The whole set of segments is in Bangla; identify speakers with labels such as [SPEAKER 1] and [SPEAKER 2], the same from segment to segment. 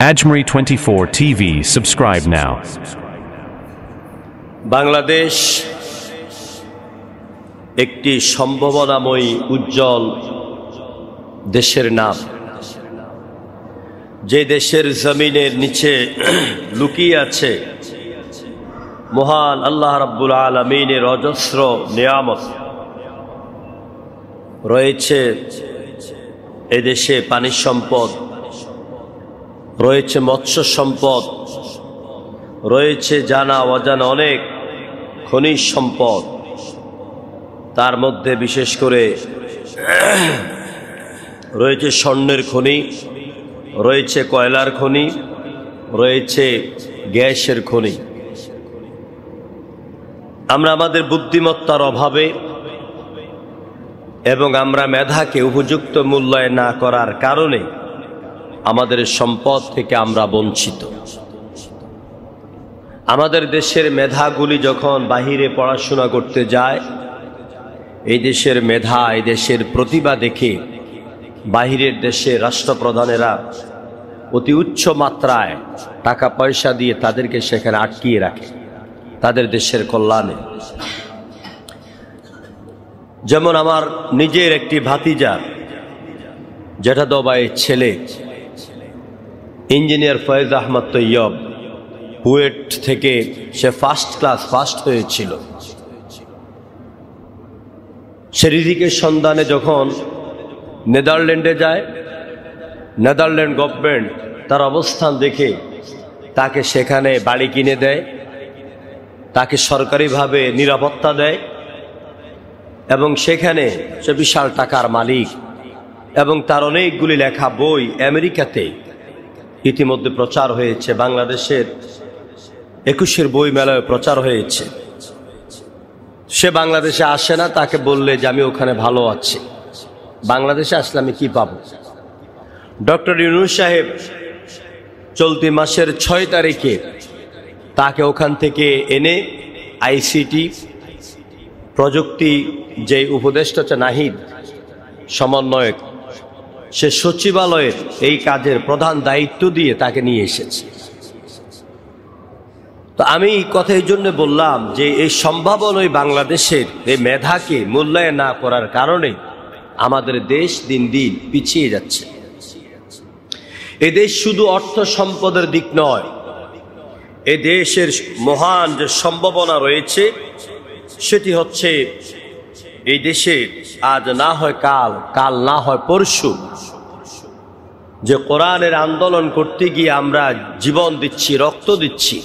[SPEAKER 1] Ajmeri 24 TV. Subscribe now.
[SPEAKER 2] Bangladesh একটি সম্ভাবনাময়ী উজ্জ্বল দেশের নাম, যে দেশের জমিনের নিচে লুকিয়ে আছে মহান আল্লাহ রাব্বুল আলামিনের অজস্র নিয়ামত রয়েছে। এদেশে পানি সম্পদ রয়েছে, মৎস্য সম্পদ রয়েছে, জানা অজানা অনেক খনিজ সম্পদ। তার মধ্যে বিশেষ করে রয়েছে স্বর্ণের খনি, রয়েছে কয়লার খনি, রয়েছে গ্যাসের খনি। আমরা আমাদের বুদ্ধিমত্তার অভাবে এবং আমরা মেধাকে উপযুক্ত মূল্যায়ন না করার কারণে আমাদের সম্পদ থেকে আমরা বঞ্চিত। আমাদের দেশের মেধাগুলি যখন বাহিরে পড়াশোনা করতে যায়, এই দেশের মেধা, এই দেশের প্রতিভা দেখে বাহিরের দেশে রাষ্ট্রপ্রধানেরা অতি উচ্চ মাত্রায় টাকা পয়সা দিয়ে তাদেরকে সেখানে আটকিয়ে রাখে তাদের দেশের কল্যাণে। যেমন আমার নিজের একটি ভাতিজা, জেঠাতো ভাইয়ের ছেলে ইঞ্জিনিয়ার ফয়েজ আহমদ তৈয়ব, বুয়েট থেকে সে ফার্স্ট হয়েছিল। সে রিজিকের সন্ধানে যখন নেদারল্যান্ডে যায়, নেদারল্যান্ড গভর্নমেন্ট তার অবস্থান দেখে তাকে সেখানে বাড়ি কিনে দেয়, তাকে সরকারিভাবে নিরাপত্তা দেয় এবং সেখানে সে বিশাল টাকার মালিক। এবং তার অনেকগুলি লেখা বই আমেরিকাতে ইতিমধ্যে প্রচার হয়েছে, বাংলাদেশের 21 বই মেলায় প্রচার হয়েছে। সে বাংলাদেশে আসে না, তাকে বললে যে আমি ওখানে ভালো আছি, বাংলাদেশে আসলে আমি কি পাবো। ডক্টর ইউনূস সাহেব চলতি মাসের 6 তারিখে তাকে ওখান থেকে এনে আইসিটি প্রযুক্তি যে উপদেষ্টা হচ্ছে নাহিদ সমন্বয়ক, সে সচিবালয়ের এই কাজের প্রধান দায়িত্ব দিয়ে তাকে নিয়ে এসেছে। তো আমি কথা এই জন্য বললাম যে এই সম্ভাবনায় বাংলাদেশের এই মেধাকে মূল্যায়ন না করার কারণে আমাদের দেশ দিন দিন পিছিয়ে যাচ্ছে। এই দেশ শুধু অর্থ সম্পদের দিক নয়, এ দেশের মহান যে সম্ভাবনা রয়েছে সেটি হচ্ছে এই দেশে আজ না হয় কাল, কাল না হয় পরশু, যে কোরআনের আন্দোলন করতে গিয়ে আমরা জীবন দিচ্ছি, রক্ত দিচ্ছি।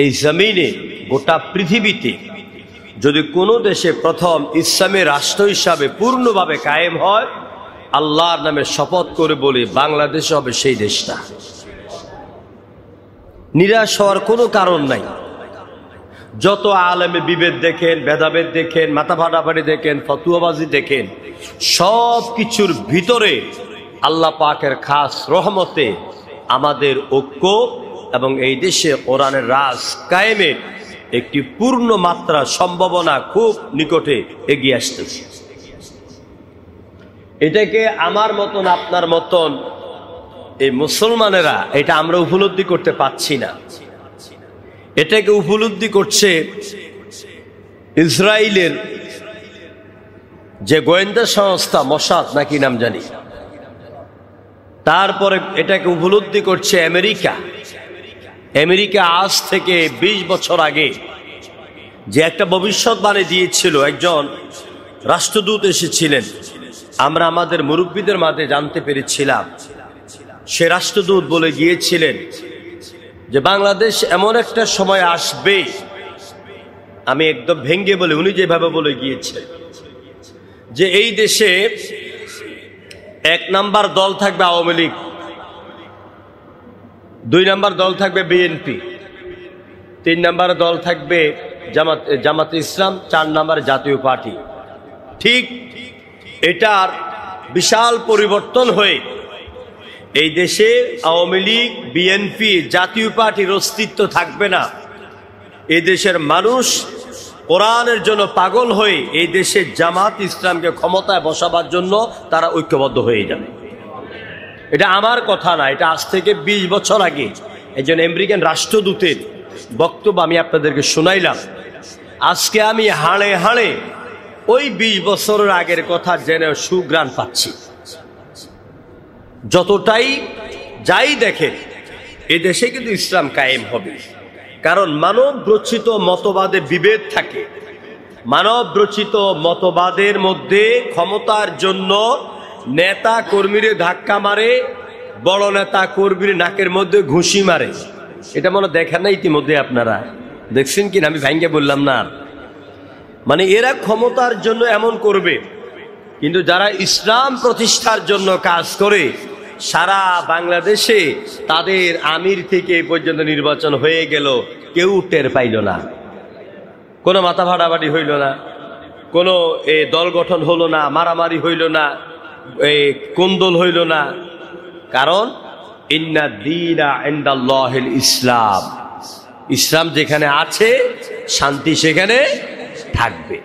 [SPEAKER 2] এই জমিনে গোটা পৃথিবীতে যদি কোনো দেশে প্রথম ইসলামী রাষ্ট্র হিসাবে পূর্ণভাবে কায়েম হয়, আল্লাহর নামে শপথ করে বলি বাংলাদেশ হবে সেই দেশটা। নিরাশ হওয়ার কোনো কারণ নাই। যত আলেমে বিভেদ দেখেন, ভেদাভেদ দেখেন, মাথা ফাটাফাটি দেখেন, ফতুয়াবাজি দেখেন, সব কিছুর ভিতরে আল্লাহ পাকের খাস রহমতে আমাদের ঐক্য এবং এই দেশে কোরআনের রাজ কায়েমের একটি পূর্ণ মাত্রা সম্ভাবনা খুব নিকটে এগিয়ে আসতেছে। এটাকে আমার মতন আপনার মতন এই মুসলমানেরা এটা আমরা উপলব্ধি করতে পারছি না। এটাকে উপলব্ধি করছে ইসরায়েলের যে গোয়েন্দা সংস্থা মোসাদ নাকি নাম জানি, তারপরে এটাকে উপলব্ধি করছে আমেরিকা। আমেরিকা আজ থেকে 20 বছর আগে যে একটা ভবিষ্যৎবাণী দিয়েছিল, একজন রাষ্ট্রদূত এসেছিলেন, আমরা আমাদের মুরব্বীদের মাঝে জানতে পেরেছিলাম। সে রাষ্ট্রদূত বলে গিয়েছিলেন যে বাংলাদেশ এমন একটা সময় আসবে, আমি একদম ভেঙ্গে বলে উনি যেভাবে বলে গিয়েছেন যে এই দেশে 1 নাম্বার দল থাকবে আওয়ামী লীগ, 2 নাম্বার দল থাকবে বিএনপি, 3 নাম্বার দল থাকবে জামাতে ইসলাম, 4 নাম্বার জাতীয় পার্টি। ঠিক এটার বিশাল পরিবর্তন হয়ে এই দেশে আওয়ামী লীগ, বিএনপি, জাতীয় পার্টির অস্তিত্ব থাকবে না। এই দেশের মানুষ কোরআনের জন্য পাগল হয়ে এই দেশে জামাত ইসলামকে ক্ষমতায় বসাবার জন্য তারা ঐক্যবদ্ধ হয়ে যাবে। এটা আমার কথা না, এটা আজ থেকে 20 বছর আগে একজন আমেরিকান রাষ্ট্রদূতের বক্তব্য আমি আপনাদেরকে শোনাইলাম। আজকে আমি হাড়ে হাড়ে ওই 20 বছরের আগের কথা জেনে সুগ্রাণ পাচ্ছি। যতটাই যাই দেখে এদেশে কিন্তু ইসলাম কায়েম হবে, কারণ মানব রচিত মতবাদে বিভেদ থাকে। মানব রচিত মতবাদের মধ্যে ক্ষমতার জন্য নেতা কর্মীরে ধাক্কা মারে, বড় নেতা কর্মীর নাকের মধ্যে ঘুষি মারে। এটা মনে দেখেন না ইতিমধ্যে, আপনারা দেখছেন কিনা আমি ভাঙ্গে বললাম না। মানে এরা ক্ষমতার জন্য এমন করবে, কিন্তু যারা ইসলাম প্রতিষ্ঠার জন্য কাজ করে সারা বাংলাদেশে তাদের আমির থেকে পর্যন্ত নির্বাচন হয়ে গেল, কেউ টের পাইল না, কোনো মাথা ভাড়াবাড়ি হইল না, কোনো দল গঠন হলো না, মারামারি হইল না, কোন্দল হইল না। কারণ ইন্না দীনা ইনদাল্লাহিল ইসলাম, ইসলাম যেখানে আছে শান্তি সেখানে থাকবে।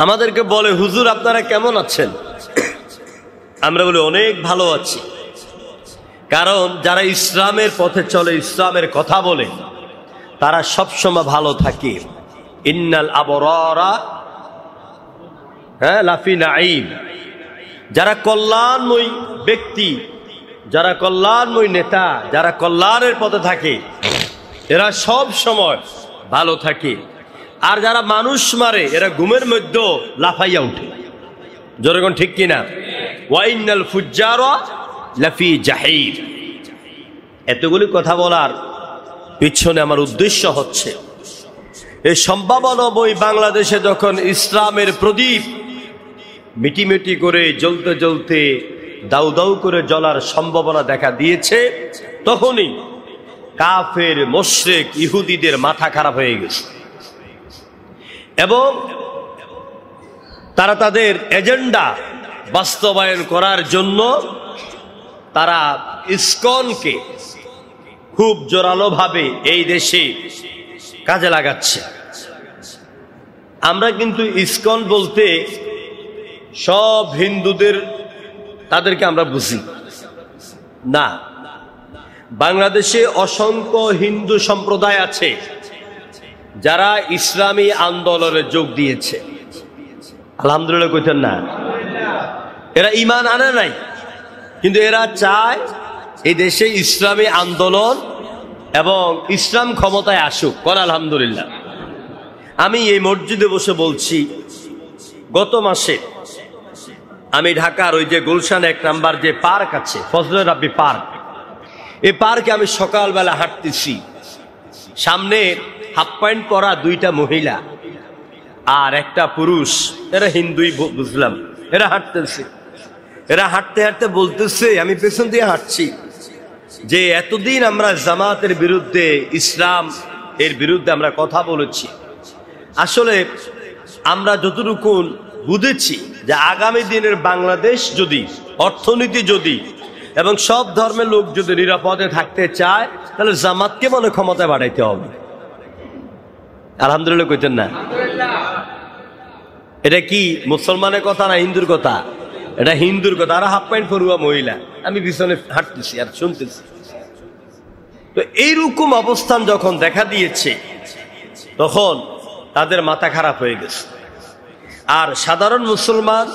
[SPEAKER 2] আমাদেরকে বলে, হুজুর আপনারা কেমন আছেন? আমরা বলি অনেক ভালো আছি। কারণ যারা ইসলামের পথে চলে, ইসলামের কথা বলে, তারা সবসময় ভালো থাকে। ইন্নাল আবরারা লাফি নাঈম, যারা কল্যাণময় ব্যক্তি, যারা কল্যাণময় নেতা, যারা কল্যাণের পথে থাকে, এরা সব সময় ভালো থাকে। আর যারা মানুষ মারে, এরা ঘুমের মধ্যে লাফাইয়া উঠে। জনগণ ঠিক কিনা? ওয়াইনাল ফুজ্জারা লাফি জাহিম। এতগুলি কথা বলার পিছনে আমার উদ্দেশ্য হচ্ছে, এই সম্ভাবনাময় বাংলাদেশে যখন ইসলামের প্রদীপ মিটিমিটি করে জ্বলতে জ্বলতে দাউ দাউ করে জ্বলার সম্ভাবনা দেখা দিয়েছে, তখনই কাফের মুশরিক ইহুদিদের মাথা খারাপ হয়ে গেছে এবং তারা তাদের এজেন্ডা বাস্তবায়ন করার জন্য তারা ইসকনকে খুব জোরালোভাবে এই দেশে কাজে লাগাচ্ছে। আমরা কিন্তু ইসকন বলতে সব হিন্দুদের তাদেরকে আমরা বুঝি না। বাংলাদেশে অসংখ্য হিন্দু সম্প্রদায় আছে যারা ইসলামী আন্দোলনে যোগ দিয়েছে। আলহামদুলিল্লাহ কইতেন না? এরা ঈমান আনে নাই, কিন্তু এরা চায় এই দেশে ইসলামী আন্দোলন এবং ইসলাম ক্ষমতায় আসুক। কর আলহামদুলিল্লাহ। আমি এই মসজিদে বসে বলছি, গত মাসে আমি ঢাকার ওই যে গুলশান 1 নাম্বার যে পার্ক আছে, ফজলে রাব্বি পার্ক, এই পার্কে আমি সকালবেলা হাঁটতেছি। সামনে হাফ প্যান্ট পরা 2টা মহিলা আর একটা পুরুষ, এরা হিন্দুই বুঝলাম, এরা হাঁটতেছে। এরা হাঁটতে হাঁটতে বলতেছে, আমি পেছন দিয়ে হাঁটছি, যে এতদিন আমরা জামাতের বিরুদ্ধে, ইসলাম এর বিরুদ্ধে আমরা কথা বলেছি। আসলে আমরা যতটুকু বুঝেছি যে আগামী দিনের বাংলাদেশ যদি, অর্থনীতি যদি এবং সব ধর্মের লোক যদি নিরাপদে থাকতে চায়, তাহলে জামাতকে মনে ক্ষমতায় বাড়াইতে হবে। আলহামদুলিল্লাহ কইতেন না? এটা কি মুসলমানের কথা না হিন্দুর কথা? এটা হিন্দুর কথা। আর হাফ প্যান্ট পরুয়া মহিলা, আমি পিছনে হাঁটতেছি আর শুনতেছি। তো এইরকম অবস্থান যখন দেখা দিয়েছে, তখন তাদের মাথা খারাপ হয়ে গেছে। আর সাধারণ মুসলমান,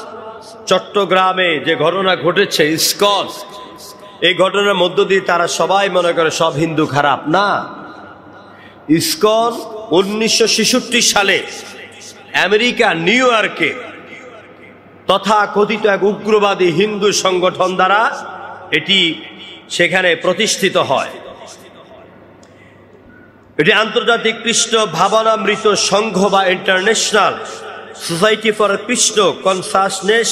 [SPEAKER 2] চট্টগ্রামে যে ঘটনা ঘটেছে ইসকন, এই ঘটনার মধ্য দিয়ে তারা সবাই মনে করে সব হিন্দু খারাপ। না, ইসকন 1966 সালে আমেরিকা নিউ ইয়র্কে তথাকথিত এক উগ্রবাদী হিন্দু সংগঠন দ্বারা এটি সেখানে প্রতিষ্ঠিত হয়। এটি আন্তর্জাতিক কৃষ্ণ ভাবনামৃত সংঘ বা international society for Krishna consciousness.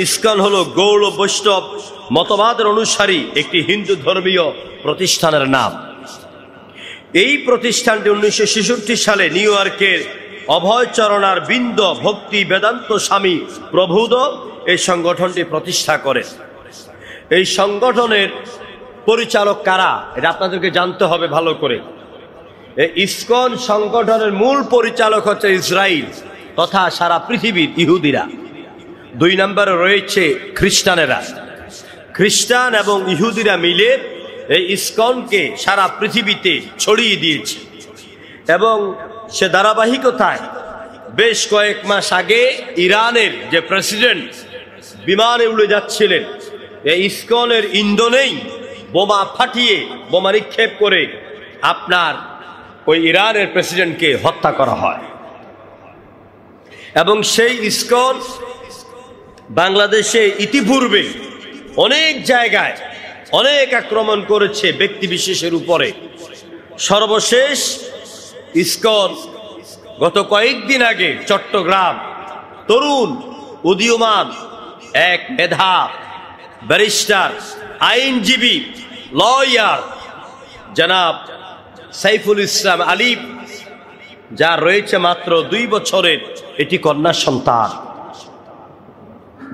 [SPEAKER 2] ISKCON হলো গৌড় বৈষ্ণব মতবাদের অনুসারী একটি হিন্দু ধর্মীয় প্রতিষ্ঠানের নাম। এই প্রতিষ্ঠানটি 1966 সালে নিউ ইয়র্কের অভয়চরণার বৃন্দ ভক্তি বেদান্ত স্বামী প্রভুদ এই সংগঠনটি প্রতিষ্ঠা করেন। এই সংগঠনের পরিচালক কারা, এটা আপনাদেরকে জানতে হবে ভালো করে। এই ইসকন সংগঠনের মূল পরিচালক হচ্ছে ইসরায়েল তথা সারা পৃথিবীর ইহুদিরা। 2 নম্বরে রয়েছে খ্রিস্টানেরা। খ্রিস্টান এবং ইহুদিরা মিলে এই ইসকনকে সারা পৃথিবীতে ছড়িয়ে দিয়েছে। এবং সে ধারাবাহিকতায় বেশ কয়েক মাস আগে ইরানের যে প্রেসিডেন্ট বিমানে উড়ে যাচ্ছিলেন, এই ইসকনের ইন্ধনেই বোমা ফাটিয়ে বোমা নিক্ষেপ করে আপনার ওই ইরানের প্রেসিডেন্টকে হত্যা করা হয়। এবং সেই ইসকন বাংলাদেশে ইতিপূর্বে অনেক জায়গায় অনেক আক্রমণ করেছে ব্যক্তি বিশেষের উপরে। সর্বশেষ ইসকন গত কয়েকদিন আগে চট্টগ্রাম তরুণ উদীয়মান এক মেধা ব্যারিস্টার আইনজীবী লয়ার জনাব সাইফুল ইসলাম আলিফ, যার রয়েছে মাত্র 2 বছরের এটি কন্যা সন্তান,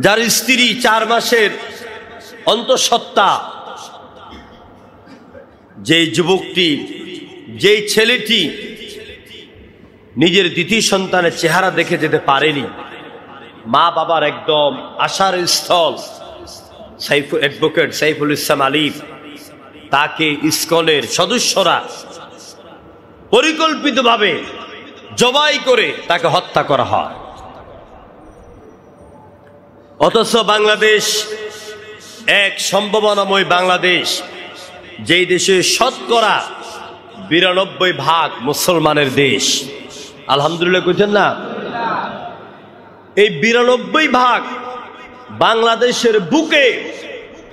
[SPEAKER 2] যার স্ত্রী 4 মাসের অন্তঃসত্ত্বা, যে যুবকটি, যেই ছেলেটি নিজের দ্বিতীয় সন্তানের চেহারা দেখে যেতে পারেনি, মা বাবার একদম আশার স্থল অ্যাডভোকেট সাইফুল ইসলাম আলিফ, তাকে ইসকনের সদস্যরা পরিকল্পিতভাবে জবাই করে তাকে হত্যা করা হয়। অথচ বাংলাদেশ এক সম্ভাবনাময় বাংলাদেশ, যেই দেশে শতকরা 92% মুসলমানের দেশ। আলহামদুলিল্লাহ কইছেন না? এই 92% বাংলাদেশের বুকে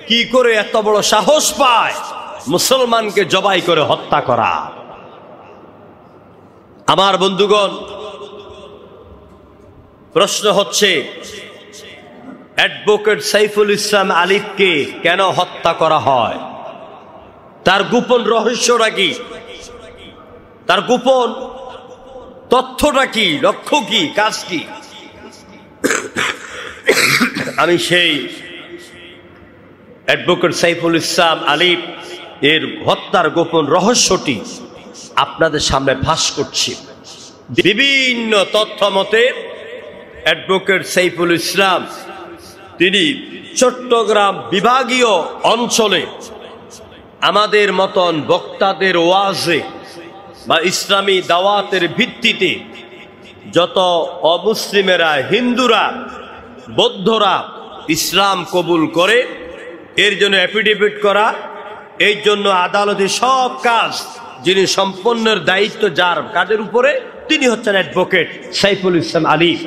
[SPEAKER 2] কি করে এত বড় সাহস পায় মুসলমানকে জবাই করে হত্যা করা? আমার বন্ধুগণ, প্রশ্ন হচ্ছে অ্যাডভোকেট সাইফুল ইসলাম আলিফকে কেন হত্যা করা হয়? তার গোপন রহস্যটা কি? তার গোপন তথ্যটা কি? লক্ষ্য কি? কাজ কি? আমি সেই অ্যাডভোকেট সাইফুল ইসলাম আলিফ এর হত্যার গোপন রহস্যটি আপনাদের সামনে ফাঁস করছি। বিভিন্ন তথ্য মতে অ্যাডভোকেট সাইফুল ইসলাম তিনি চট্টগ্রাম বিভাগীয় অঞ্চলে আমাদের মতন বক্তাদের ওয়াজে বা ইসলামী দাওয়াতের ভিত্তিতে যত অমুসলিমেরা, হিন্দুরা, বৌদ্ধরা ইসলাম কবুল করে, এর জন্য অ্যাফিডেভিট করা, এই জন্য আদালতে সব কাজ যিনি সম্পন্নের দায়িত্ব যার কাজের উপরে, তিনি হচ্ছেন অ্যাডভোকেট সাইফুল ইসলাম আলিফ।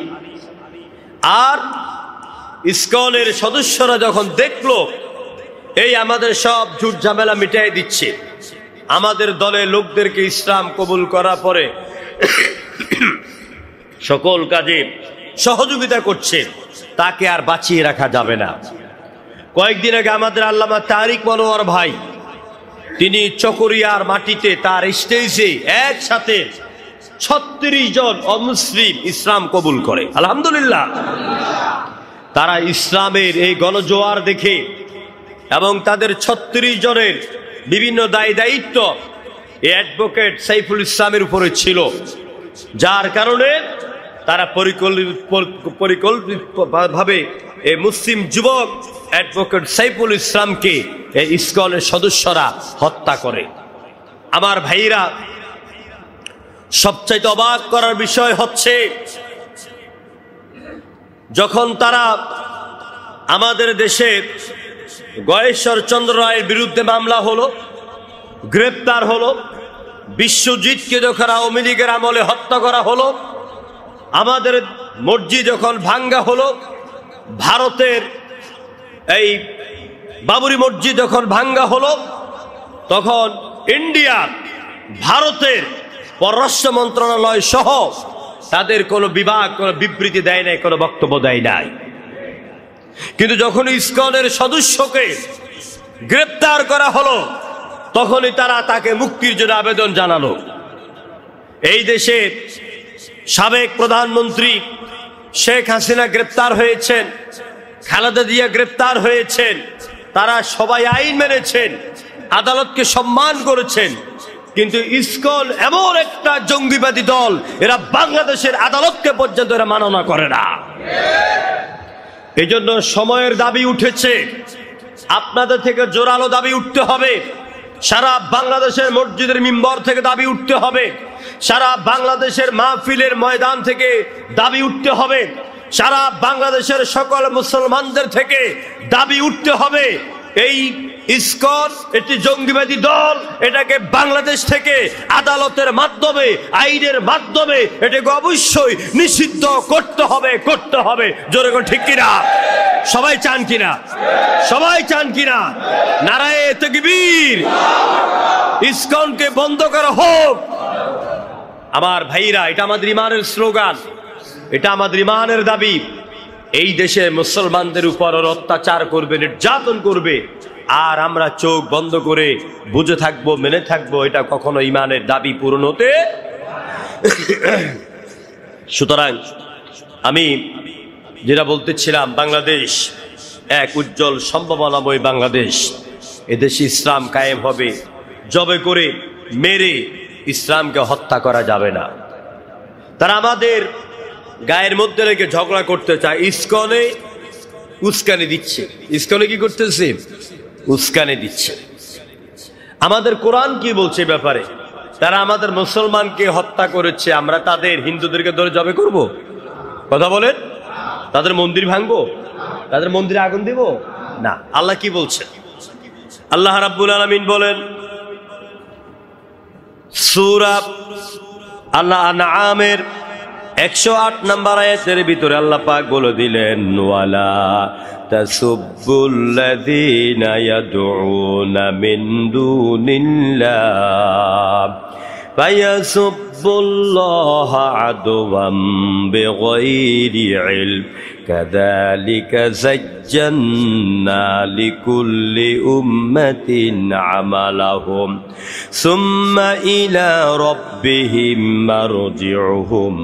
[SPEAKER 2] আর ইসকনের সদস্যরা যখন দেখলো এই আমাদের সব ঝুট ঝামেলা মিটাই দিচ্ছে, আমাদের দলের লোকদেরকে ইসলাম কবুল করার পরে সকল কাজে সহযোগিতা করছে, তাকে আর বাঁচিয়ে রাখা যাবে না। কয়েকদিন আগে আমাদের আল্লামা তারিক মনোয়ার ভাই, তিনি চকরিয়ার মাটিতে তার স্টেজে একসাথে 36 জন অমুসলিম ইসলাম কবুল করে। আলহামদুলিল্লাহ। তারা ইসলামের এই গণজোয়ার দেখে এবং তাদের 36 জনের বিভিন্ন দায়িত্ব এই অ্যাডভোকেট সাইফুল ইসলামের উপরে ছিল, যার কারণে তারা পরিকল্পিতভাবে এই মুসলিম যুবক অ্যাডভোকেট সাইফুল ইসলামকে এই ইসকনের সদস্যরা হত্যা করে। আমার ভাইরা, সবচাইতে অবাক করার বিষয় হচ্ছে যখন তারা আমাদের দেশে গয়েশ্বর চন্দ্র রায়ের বিরুদ্ধে মামলা হলো, গ্রেপ্তার হলো, বিশ্বজিৎকে যখন আওয়ামী লীগের আমলে হত্যা করা হলো, আমাদের মসজিদ যখন ভাঙ্গা হলো, ভারতের এই বাবরি মসজিদ যখন ভাঙ্গা হলো, তখন ইন্ডিয়ার ভারতের পররাষ্ট্র মন্ত্রণালয় সহ তাদের কোনো বিভাগ কোনো বিবৃতি দেয় নাই, কোনো বক্তব্য দেয় নাই। কিন্তু যখন ইসকনের সদস্যকে গ্রেপ্তার করা হলো, তখনই তারা তাকে মুক্তির জন্য আবেদন জানালো। এই দেশের সাবেক প্রধানমন্ত্রী শেখ হাসিনা গ্রেপ্তার হয়েছেন, খালেদা জিয়া গ্রেপ্তার হয়েছেন, তারা সবাই আইন মেনেছেন, আদালতকে সম্মান করেছেন। কিন্তু ইসকন এমন একটা জঙ্গিবাদী দল, এরা বাংলাদেশের আদালতকে পর্যন্ত এরা মাননা করে না। এই জন্য সময়ের দাবি উঠেছে, আপনাদের থেকে জোরালো দাবি উঠতে হবে। সারা বাংলাদেশের মসজিদের মিম্বর থেকে দাবি উঠতে হবে। সারা বাংলাদেশের মাহফিলের ময়দান থেকে দাবি উঠতে হবে। সারা বাংলাদেশের সকল মুসলমানদের থেকে দাবি উঠতে হবে। এই ইসকন একটি জঙ্গিবাদী দল, এটাকে বাংলাদেশ থেকে আদালতের মাধ্যমে, আইনের মাধ্যমে এটাকে অবশ্যই নিষিদ্ধ করতে হবে, করতে হবে। জোরে করে ঠিক কিনা? সবাই চান কিনা? সবাই চান কিনা? নারায়ে তাকবীর। ইসকনকে বন্ধ করা হোক। আমার ভাইরা, এটা আমাদের ইমানের স্লোগান, এটা আমাদের ইমানের দাবি। এই দেশে মুসলমানদের উপর অত্যাচার করবে, নির্যাতন করবে, আর আমরা চোখ বন্ধ করে বুঝে থাকবো, মেনে থাকবো, এটা কখনো ইমানের দাবি পূরণ হতে। সুতরাং আমি যেটা বলতেছিলাম, বাংলাদেশ এক উজ্জ্বল সম্ভাবনাময় বাংলাদেশ। এদেশে ইসলাম কায়েম হবে, জবে করে মেরে ইসলামকে হত্যা করা যাবে না। তারা আমাদের গায়ের মধ্যে রেখে ঝগড়া করতে চায়, ইসকনে উস্কানি দিচ্ছে। ইসকনে কি করতেছে? উস্কানি দিচ্ছে। আমাদের কোরআন কি বলছে ব্যাপারে? তারা আমাদের মুসলমানকে হত্যা করেছে, আমরা তাদের হিন্দুদেরকে ধরে জবে করব? কথা বলেন? তাদের মন্দির ভাঙবো? তাদের মন্দিরে আগুন দিব না। আল্লাহ কি বলছে? আল্লাহ রাব্বুল আলামিন বলেন সূরা আল-আনআমের 108 নম্বর আয়াতের ভিতরে আল্লাহ পাক বলে দিলেন, ওয়ালা তাসুব্বুল্লাযীনা ইয়াদউনা মিন দুনিল্লাহ ফায়াসুব্বুল্লাহা আদওয়াম বিগাইরি ইলম কাযালিকা যাজ্জান্না লিকুল্লি উম্মাতিন আমালাহুম সুম্মা ইলা রাব্বিহিম মারজিউহুম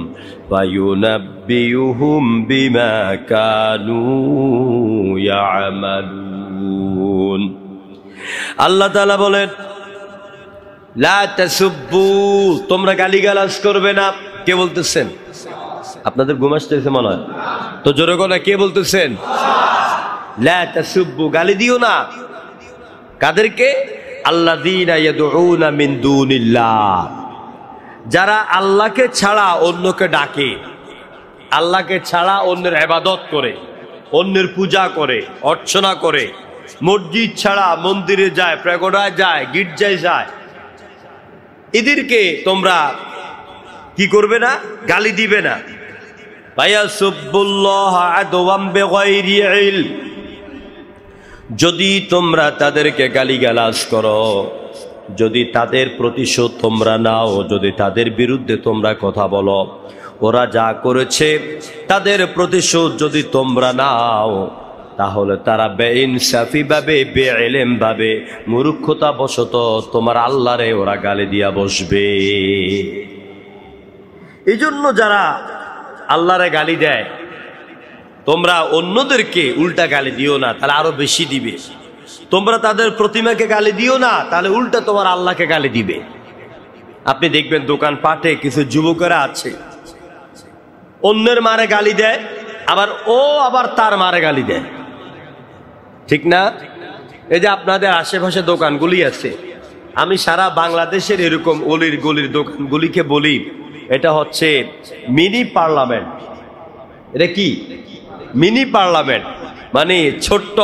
[SPEAKER 2] ফায়ুনাব্বিউহুম বিমা কানু ইয়ামালুন। আল্লাহ তাআলা বলেন, লা তাসুব্বু, তোমরা গালিগালাজ করবে না। কে বলতেছেন? আপনাদের ঘুম আসতেছে মনে হয় তো, জোরে করে কে বলতেছেন? লা তাসুব্বু, গালি দিও না। কাদেরকে? আল্লাযীনা ইয়াদউনা মিন দুনিল্লাহ, যারা আল্লাহকে ছাড়া অন্যকে ডাকে, আল্লাহকে ছাড়া অন্যের ইবাদত করে, অন্যের পূজা করে, অর্চনা করে, মসজিদ ছাড়া মন্দিরে যায়, প্রেগোডায় যায়, গির্জায় যায়, এদেরকে তোমরা কি করবে না? গালি দিবে না। যদি তোমরা তাদেরকে গালিগালাজ করো, যদি তাদের প্রতিশোধ তোমরা নাও, যদি তাদের বিরুদ্ধে তোমরা কথা বলো, ওরা যা করেছে তাদের প্রতিশোধ যদি তোমরা নাও, তাহলে তারা বেইনসাফি ভাবে, বেইলম ভাবে, মূর্খতা বশত তোমার আল্লাহরে ওরা গালি দিয়া বসবে। এই জন্য যারা আল্লাহরে গালি দেয়, তোমরা অন্যদেরকে উল্টা গালি দিও না, তাহলে আরো বেশি দিবে। তোমরা তাদের প্রতিমাকে গালি দিও না, তাহলে উল্টা তোমার আল্লাহকে গালি দিবে। আপনি দেখবেন দোকান পাটে কিছু যুবকেরা আছে, অন্যের মারে গালি দেয়, আবার তার মারে গালি দেয়, ঠিক না? এই যে আপনাদের আশেপাশে দোকানগুলি আছে, আমি সারা বাংলাদেশের এরকম অলির গলির দোকানগুলিকে বলি, এটা হচ্ছে মিনি পার্লামেন্ট। এটা কি? মিনি পার্লামেন্ট, মানে ছোট্ট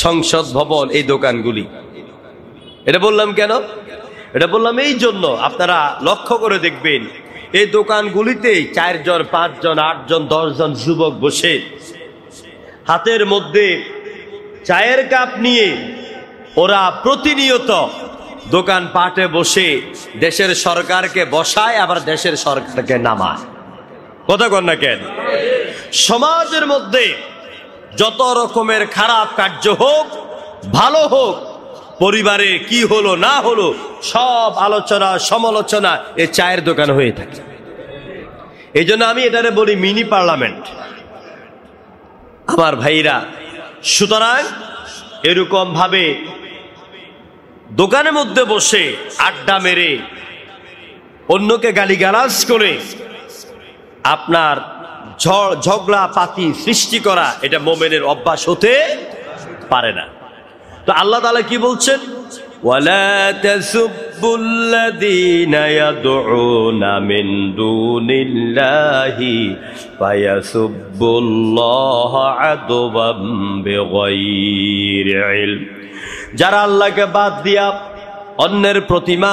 [SPEAKER 2] সংসদ ভবন এই দোকানগুলি। এটা বললাম কেন? এটা বললাম এই জন্য, আপনারা লক্ষ্য করে দেখবেন এই দোকানগুলিতে 4 জন, 5 জন, 8 জন, 10 জন যুবক বসে হাতের মধ্যে চায়ের কাপ নিয়ে ওরা প্রতিনিয়ত দোকান পাটে বসে দেশের সরকারকে বসায়, আবার দেশের সরকারকে নামায়। কথা কন না কেন? সমাজের মধ্যে যত রকমের খারাপ কার্য হোক, ভালো হোক, পরিবারে কি হলো না হলো, সব আলোচনা সমালোচনা এই চায়ের দোকান হয়ে থাকে। এই জন্য আমি এটারে বলি মিনি পার্লামেন্ট। আমার ভাইরা, সুতরাং এরকম ভাবে দোকানের মধ্যে বসে আড্ডা মেরে অন্যকে গালিগালাজ করে আপনার ঝগড়া পাতি সৃষ্টি করা, এটা মোমেনের অভ্যাস হতে পারে না। তো আল্লাহ তাআলা কি বলছেন, ওয়ালা তাসুব্বুল্লাযীনা ইয়াদউনা মিন দুনিল্লাহি ফায়াসুব্বুল্লাহা আদওয়াম বিগাইরি ইলম। যারা আল্লাহকে বাদ দিয়া অন্যের প্রতিমা,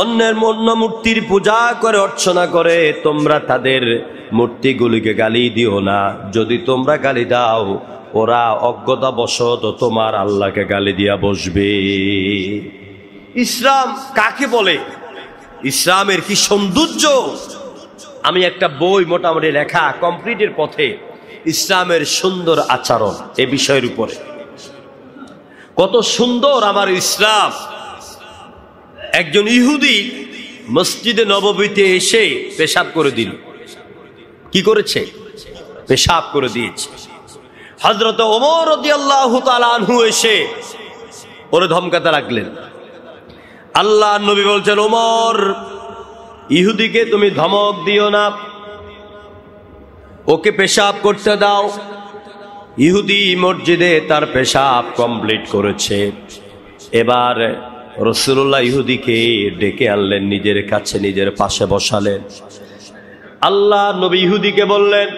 [SPEAKER 2] অন্যের অন্য মূর্তির পূজা করে অর্চনা করে, তোমরা তাদের মূর্তিগুলিকে গালি দিও না। যদি তোমরা গালি দাও, ওরা অজ্ঞতাবশত তোমার আল্লাহকে গালি দিয়া বসবে। ইসলাম কাকে বলে? ইসলামের কি সৌন্দর্য! আমি একটা বই মোটামুটি লেখা কমপ্লিটের পথে, ইসলামের সুন্দর আচরণ এ বিষয়ের উপরে। কত সুন্দর আমার ইসলাম! একজন ইহুদি মসজিদে নববীতে এসে পেশাব করে দিল। কি করেছে? পেশাব করে দিয়েছে। হযরত ওমর রাদিয়াল্লাহু তাআলা আনহু এসে ওরে ধমকাতে লাগলেন। আল্লাহর নবী বলছেন, ওমর, ইহুদিকে তুমি ধমক দিও না, ওকে পেশাব করতে দাও। ইহুদি মসজিদে তার পেশাব কমপ্লিট করেছে। এবার রাসূলুল্লাহ ইহুদিকে ডেকে আনলেন, নিজের কাছে নিজের পাশে বসালেন। আল্লাহ নবী ইহুদিকে বললেন,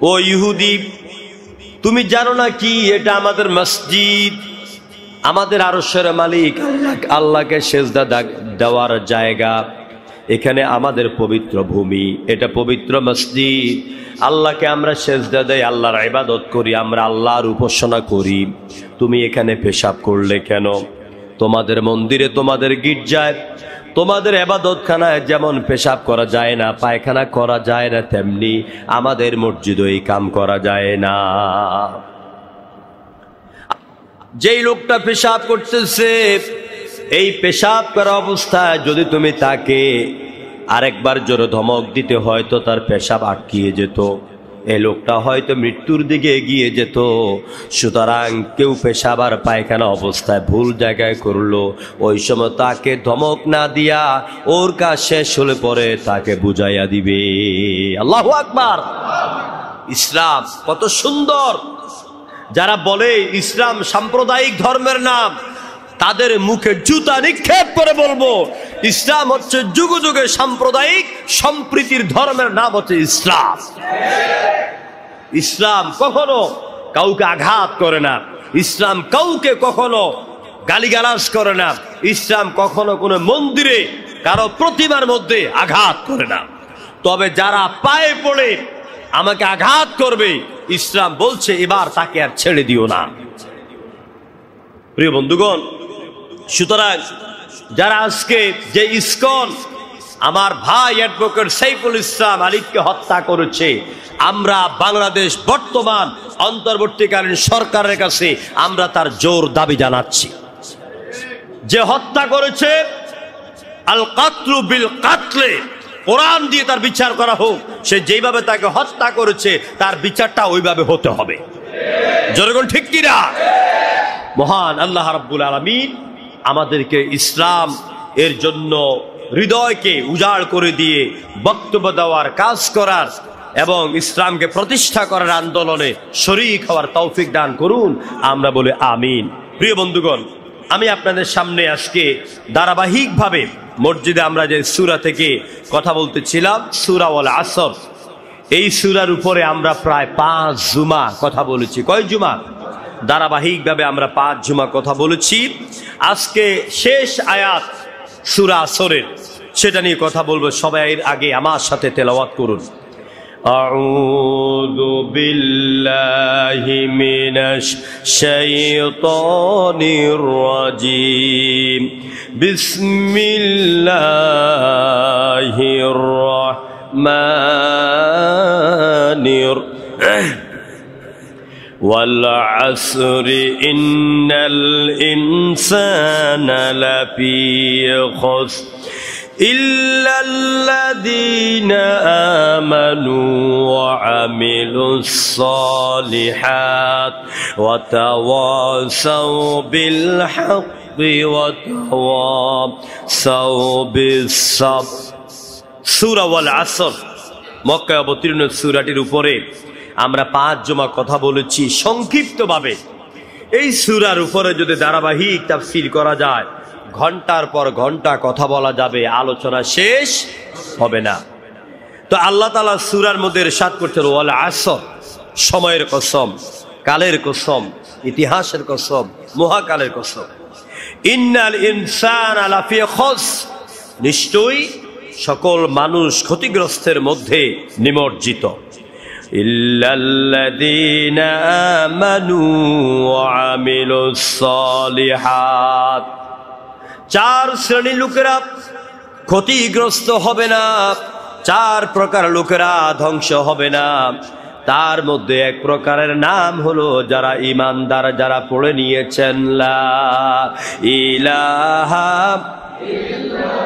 [SPEAKER 2] ও ইহুদি, তুমি জানো না কি এটা আমাদের মসজিদ, আমাদের আরশের মালিক আল্লাহকে সেজদা দেওয়ার জায়গা, এখানে আমাদের পবিত্র ভূমি, এটা পবিত্র মসজিদ, আল্লাহকে আমরা সেজদা দেই, আল্লাহর ইবাদত করি, আমরা আল্লাহর উপাসনা করি। তুমি এখানে পেশাব করলে কেন? তোমাদের মন্দিরে, তোমাদের গির্জায়, তোমাদের ইবাদতখানায় যেমন পেশাব করা যায় না, পায়খানা করা যায় না, তেমনি আমাদের মসজিদে এই কাম করা যায় না। যেই লোকটা পেশাব করতেছে, এই পেশাব করা অবস্থায় যদি তুমি তাকে আরেকবার জোরে ধমক দিতে, হয়তো তার পেশাব আটকিয়ে যেত, এই লোকটা হয়তো মৃত্যুর দিকে এগিয়ে যেত। সুতরাং কেউ পেশাব আর পায়খানা অবস্থায় ভুল জায়গায় করলো, ওই সময় তাকে ধমক না দিয়া ওর কাজ শেষ হলে পরে তাকে বুঝাইয়া দিবে। আল্লাহু আকবার! ইসলাম কত সুন্দর! যারা বলে ইসলাম সাম্প্রদায়িক ধর্মের নাম, তাদের মুখে জুতা নিক্ষেপ করে বলবো, ইসলাম হচ্ছে যুগে যুগে সাম্প্রদায়িক সম্প্রীতির ধর্মের নাম হচ্ছে ইসলাম। ইসলাম কখনো কাউকে আঘাত করে না, ইসলাম কাউকে কখনো গালিগালাজ করে না, ইসলাম কখনো কোনো মন্দিরে কারো প্রতিমার মধ্যে আঘাত করে না। তবে যারা পায়ে পড়ে আমাকে আঘাত করবে, ইসলাম বলছে এবার তাকে আর ছেড়ে দিও না। প্রিয় বন্ধুগণ, সুতরাং যারা আজকে যে ইসকন আমার ভাই অ্যাডভোকেট সাইফুল ইসলাম আলিফকে হত্যা করেছে, আমরা বাংলাদেশ বর্তমান অন্তর্বর্তীকালীন সরকারের কাছে আমরা তার জোর দাবি জানাচ্ছি। যে হত্যা করেছে, আল কাতলু বিল কাতলে, কোরআন দিয়ে তার বিচার করা হোক। সে যেভাবে তাকে হত্যা করেছে তার বিচারটা ওইভাবে হতে হবে। জনগণ ঠিক কিনা? মহান আল্লাহ রাব্বুল আলামিন আমাদেরকে ইসলাম এর জন্য হৃদয়কে উজাড় করে দিয়ে বক্তব্য দেওয়ার, কাজ করার এবং ইসলামকে প্রতিষ্ঠা করার আন্দোলনে শরীক হওয়ার তৌফিক দান করুন। আমরা বলি আমিন। প্রিয় বন্ধুগণ, আমি আপনাদের সামনে আজকে ধারাবাহিকভাবে মসজিদে আমরা যে সূরা থেকে কথা বলতেছিলাম, সূরা ওয়াল আসর, এই সূরার উপরে আমরা প্রায় 5 জুমা কথা বলেছি। কয় জুমা? ধারাবাহিকভাবে আমরা 5 জুমা কথা বলেছি। আজকে শেষ আয়াত সূরা আসরের, সেটা নিয়ে কথা বলবো। সবাই এর আগে আমার সাথে তেলাওয়াত করুন। আউযু বিল্লাহি মিনাশ শাইতানির রাজিম। বিসমিল্লাহির রাহমানির والعصر إن الإنسان لفي خسر إلا الذين آمنوا وعملوا الصالحات وتواصوا بالحق وتواصوا بالصبر। সূরা ওয়াল আসর মক্কায় অবতীর্ণ সূরাটির উপরে আমরা 5 জুমা কথা বলেছি সংক্ষিপ্তভাবে। এই সূরার উপরে যদি ধারাবাহিক তাফসীর করা যায়, ঘন্টার পর ঘন্টা কথা বলা যাবে, আলোচনা শেষ হবে না। তো আল্লাহ তাআলা সূরার মধ্যে ইরশাদ করছেন, ওয়াল আসর, সময়ের কসম, কালের কসম, ইতিহাসের কসম, মহাকালের কসম। ইন্নাল ইনসানা লাফি খুস, নিশ্চয়ই সকল মানুষ ক্ষতিগ্রস্তের মধ্যে নিমজ্জিত। ইল্লাল্লাযীনা আমানু ওয়া আমিলুস সালিহাত, চার শ্রেণীর লোকেরা ক্ষতিগ্রস্ত হবে না, চার প্রকার লোকেরা ধ্বংস হবে না। তার মধ্যে এক প্রকারের নাম হলো যারা ঈমানদার, যারা পড়ে নিয়েছেন লা ইলাহা ইল্লাল্লাহ।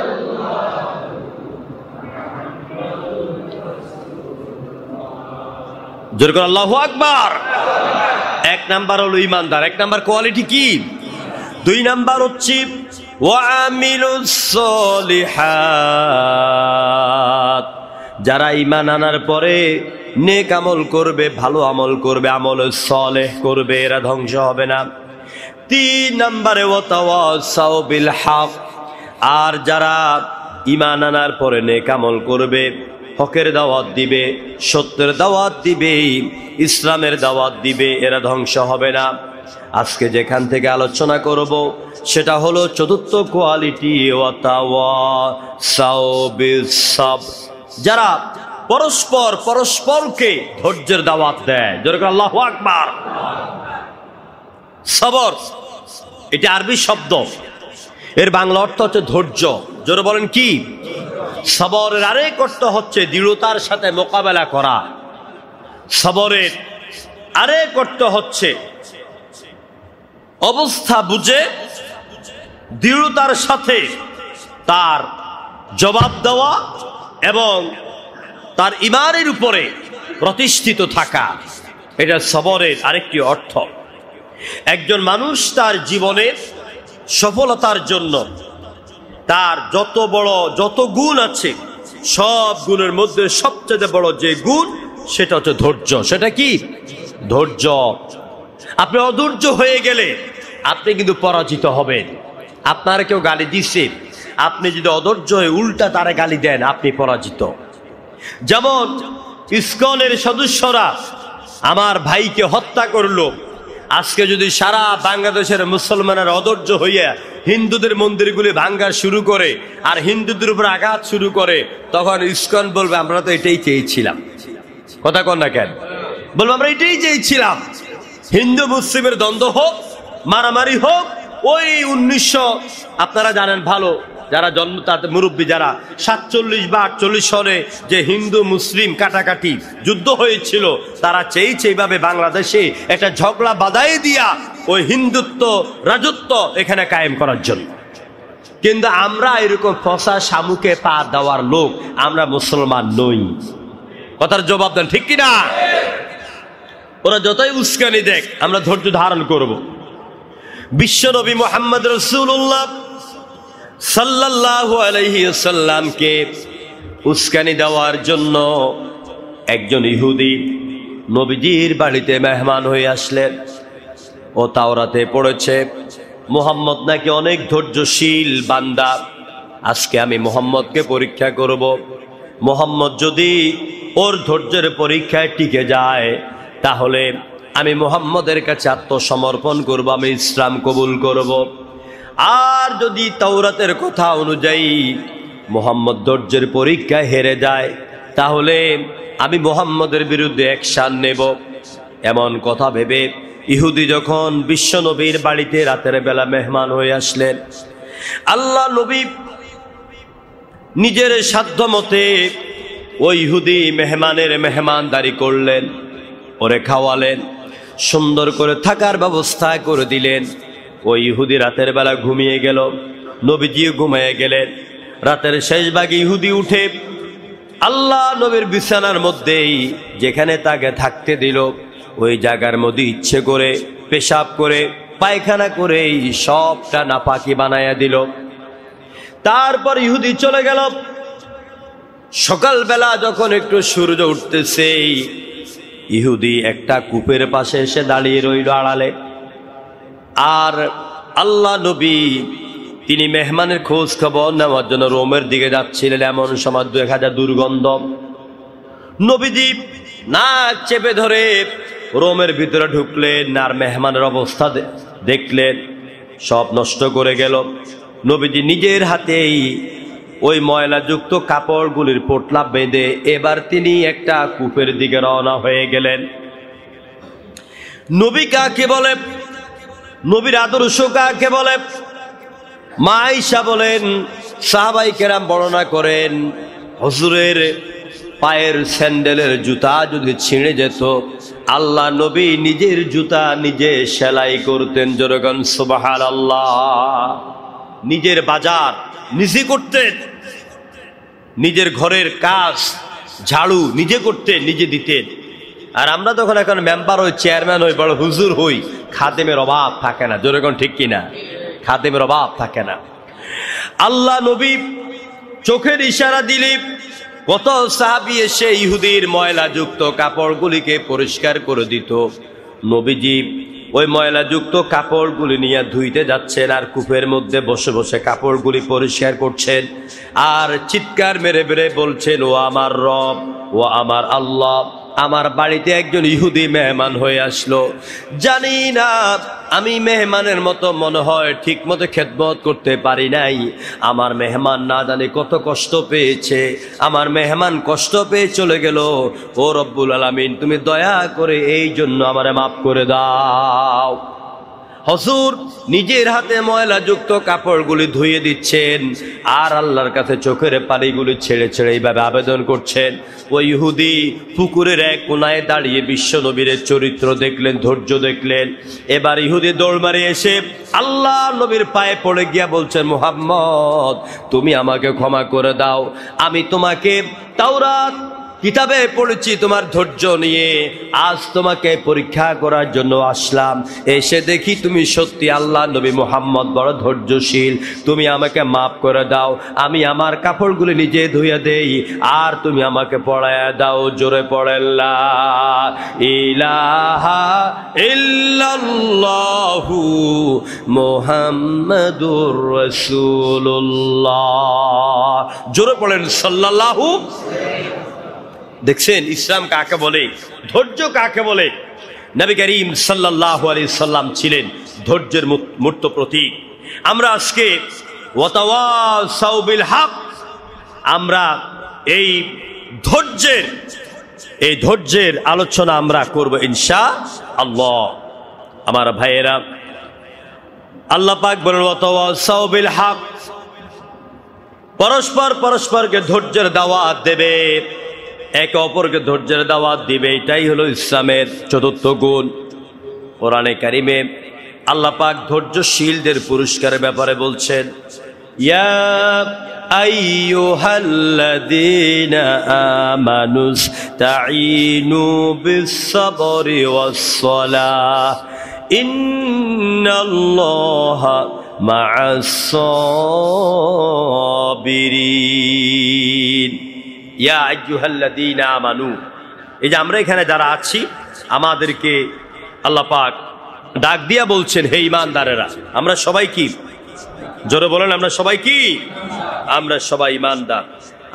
[SPEAKER 2] জোরে করে আল্লাহু আকবার। এক নাম্বার হলো ঈমানদার। এক নাম্বার কোয়ালিটি কি? দুই নাম্বার হচ্ছে ওয়া আমিলুস সলিহাত, যারা ঈমান আনার পরে নেক আমল করবে, ভালো আমল করবে, আমল সালেহ করবে, এরা ধ্বংস হবে না। তিন নম্বরে ওয়া তাওয়াসাউ বিল হক, আর যারা ঈমান আনার পরে নেক আমল করবে, হকের দাওয়াত দিবে, সত্যের দাওয়াত দিবে, ইসলামের দাওয়াত দিবে, এরা ধ্বংস হবে না। আজকে যেখান থেকে আলোচনা করব সেটা হলো চতুর্থ কোয়ালিটি, ওয়া তাওয়াসাউ বিস সাবর, যারা পরস্পরকে ধৈর্যের দাওয়াত দেয়। জোরে করে আল্লাহু আকবার। সবর, এটা আরবি শব্দ, এর বাংলা অর্থ হচ্ছে ধৈর্য। জোরে বলেন কি? সবরের আরেক অর্থ হচ্ছে দৃঢ়তার সাথে মোকাবেলা করা। সবরের আরেক অর্থ হচ্ছে অবস্থা বুঝে দৃঢ়তার সাথে তার জবাব দেওয়া এবং তার ঈমানের উপরে প্রতিষ্ঠিত থাকা, এটা সবরের আরেকটি অর্থ। একজন মানুষ তার জীবনে সফলতার জন্য তার যত গুণ আছে, সব গুণের মধ্যে সবচেয়ে বড় যে গুণ সেটা হচ্ছে ধৈর্য। সেটা কি? ধৈর্য। আপনি অধৈর্য হয়ে গেলে আপনি কিন্তু পরাজিত হবেন। আপনার কেউ গালি দিচ্ছে, আপনি যদি অধৈর্য হয়ে উল্টা তারা গালি দেন, আপনি পরাজিত। যেমন ইসকনের সদস্যরা আমার ভাইকে হত্যা করলো, আজকে যদি সারা বাংলাদেশের মুসলমানের অধৈর্য হইয়া হিন্দুদের মন্দিরগুলি ভাঙ্গা শুরু করে আর হিন্দুদের উপর আঘাত শুরু করে, তখন ইসকন বলবে আমরা তো এটাই চেয়েছিলাম। কথা কন না কেন? বলবো আমরা এটাই চেয়েছিলাম, হিন্দু মুসলিমের দ্বন্দ্ব হোক, মারামারি হোক। ওই 1900 আপনারা জানেন ভালো, যারা জন্ম তাদের মুরব্বী, যারা 47 বা 48 সনে যে হিন্দু মুসলিম কাটাকাটি যুদ্ধ হয়েছিল, তারা চেয়েছে এইভাবে বাংলাদেশে একটা ঝগড়া বাঁধাই দিয়া ওই হিন্দুত্ব রাজত্ব এখানে কায়েম করার জন্য। কিন্তু আমরা এরকম ফসা শামুকে পা দেওয়ার লোক, আমরা মুসলমান নই। কথার জবাব দেন, ঠিক কিনা? ওরা যতই উস্কানি দেখ, আমরা ধৈর্য ধারণ করব। বিশ্বনবী মুহাম্মদ রাসূলুল্লাহ সাল্লাল্লাহু আলাইহি ওয়াসাল্লামকে উস্কানি দেওয়ার জন্য একজন ইহুদি নবীজির বাড়িতে মেহমান হয়ে আসলেন। ও তাওরাতে পড়েছে মুহাম্মদ নাকি অনেক ধৈর্যশীল বান্দা। আজকে আমি মুহাম্মদকে পরীক্ষা করব। মুহাম্মদ যদি ওর ধৈর্যের পরীক্ষায় টিকে যায়, তাহলে আমি মুহাম্মদের কাছে আত্মসমর্পণ করব, আমি ইসলাম কবুল করব। আর যদি তাওরাতের কথা অনুযায়ী মুহাম্মদ ধৈর্যের পরীক্ষায় হেরে যায়, তাহলে আমি মুহাম্মদের বিরুদ্ধে অ্যাকশন নেব। এমন কথা ভেবে ইহুদি যখন বিশ্বনবীর বাড়িতে রাতের বেলা মেহমান হয়ে আসলেন, আল্লাহ নবী নিজের সাধ্য মতে ওই ইহুদি মেহমানের মেহমানদারি করলেন, ওরে খাওয়ালেন, সুন্দর করে থাকার ব্যবস্থা করে দিলেন। ওই ইহুদি রাতের বেলা ঘুমিয়ে গেল, নবীজিও ঘুমিয়ে গেলেন। রাতের শেষ ভাগে ইহুদি উঠে আল্লাহ নবীর বিছানার মধ্যেই যেখানে তাকে থাকতে দিল, ওই জায়গার মধ্যে ইচ্ছে করে পেশাব করে পায়খানা করে সবটা নাপাকি বানায়া দিল। তারপর ইহুদি চলে গেল। সকালবেলা যখন একটু সূর্য উঠতেছে, ইহুদি একটা কূপের পাশে এসে দাঁড়িয়ে রইল আড়ালে। আর আল্লাহ নবী তিনি মেহমানের খোঁজ খবর নেওয়ার জন্য রোমের দিকে যাচ্ছিলেন। এমন সময় দেখা যায় দুর্গন্ধ। নবীজি নাক চেপে ধরে রোমের ভিতরে ঢুকলেন, আর মেহমানের অবস্থা দেখলেন, সব নষ্ট করে গেল। নবীজি নিজের হাতেই ওই ময়লাযুক্ত কাপড়গুলির পোটলা বেঁধে এবার তিনি একটা কূপের দিকে রওনা হয়ে গেলেন। নবী কাকে বলে, নবীর আদর্শ কাকে বলে? মা আয়েশা বলেন, সাহাবায়ে কেরাম বর্ণনা করেন, হুজুরের পায়ের স্যান্ডেলের জুতা যদি ছিঁড়ে যেত, আল্লাহ নবী নিজের জুতা নিজে সেলাই করতেন। যেরকম সুবহানাল্লাহ। নিজের বাজার নিজে করতেন, নিজের ঘরের কাজ ঝাড়ু নিজে করতেন, নিজে দিতেন। আর আমরা তখন এখন মেম্বার হই, চেয়ারম্যান হই, বড় হুজুর হই, খাদেমের অভাব থাকে না। যেরকম ঠিক কিনা? খাদেমের অভাব থাকে না। আল্লাহ নবী চোখের ইশারা দিলে কত সাহাবী এসে ইহুদির ময়লাযুক্ত কাপড়গুলিকে পরিষ্কার করে দিত। নবীজি ওই ময়লাযুক্ত কাপড়গুলি নিয়ে ধুইতে যাচ্ছেন, আর কূপের মধ্যে বসে বসে কাপড়গুলি পরিষ্কার করছেন, আর চিৎকার মেরে মেরে বলছেন, ও আমার রব, ও আমার আল্লাহ, আমার বাড়িতে একজন ইহুদি মেহমান হয়ে আসলো। জানি না আমি মেহমানের মতো মনে হয় ঠিক মতো খেদমত করতে পারি নাই। আমার মেহমান না জানি কত কষ্ট পেয়েছে, আমার মেহমান কষ্ট পেয়ে চলে গেল। ও রব্বুল আলামিন, তুমি দয়া করে এই জন্য আমারে মাফ করে দাও। হুজুর নিজের হাতে ময়লাযুক্ত কাপড়গুলি ধুয়ে দিচ্ছেন, আর আল্লাহর কাছে চোখের পানিগুলি ছেড়ে ছেড়ে এইভাবে আবেদন করছেন। ওই ইহুদি পুকুরের এক কোনায় দাঁড়িয়ে বিশ্ব নবীর চরিত্র দেখলেন, ধৈর্য দেখলেন। এবার ইহুদি দৌড় মারে এসে আল্লাহ নবীর পায়ে পড়ে গিয়া বলছেন, মুহাম্মদ, তুমি আমাকে ক্ষমা করে দাও। আমি তোমাকে তাওরাত কিতাবে পড়েছি তোমার ধৈর্য নিয়ে, আজ তোমাকে পরীক্ষা করার জন্য আসলাম। এসে দেখি তুমি সত্যি আল্লাহ নবী মুহাম্মদ বড় ধৈর্যশীল। তুমি আমাকে মাফ করে দাও, আমি আমার কাপড়গুলি নিজে ধুয়ে দেই, আর তুমি আমাকে পড়ায়া দাও। জোরে পড়েন লা ইলাহা ইল্লাল্লাহু মুহাম্মাদুর রাসূলুল্লাহ। জোরে পড়েন সাল্লাল্লাহু। দেখছেন ইসলাম কাকে বলে, ধৈর্য কাকে বলে? নবী করিম সাল্লাল্লাহু আলাইহি সাল্লাম ছিলেন ধৈর্যের মূর্ত প্রতীক। আমরা আজকে ওয়াতাওয়াসাউ বিল হক, আমরা এই ধৈর্যের আলোচনা আমরা করব ইনশাআল্লাহ। আমার ভাইয়েরা, আল্লাহ পাক বলেন ওয়াতাওয়াসাউ বিল হক, পরস্পরকে ধৈর্যের দাওয়াত দেবে, একে অপরকে ধৈর্যের দাওয়াত দিবে। এটাই হলো ইসলামের চতুর্থ গুণ। কোরআনে কারিমে আল্লাহ পাক ধৈর্যশীলদের পুরস্কারের ব্যাপারে বলছেন, ইয়া আইয়ুহাল্লাযীনা আমানুস্তাঈনু বিস-সাবরি ওয়াস-সালাহ ইন্নাল্লাহা মা'আস-সাবিরিন। ইয়া আইয়ুহাল্লাযীনা আমানু, এই যে আমরা এখানে যারা আছি, আমাদেরকে আল্লাহ পাক ডাক দিয়া বলছেন, হে ঈমানদারেরা। আমরা সবাই কি? জোরে বলেন, আমরা সবাই কি? আমরা সবাই ঈমানদার।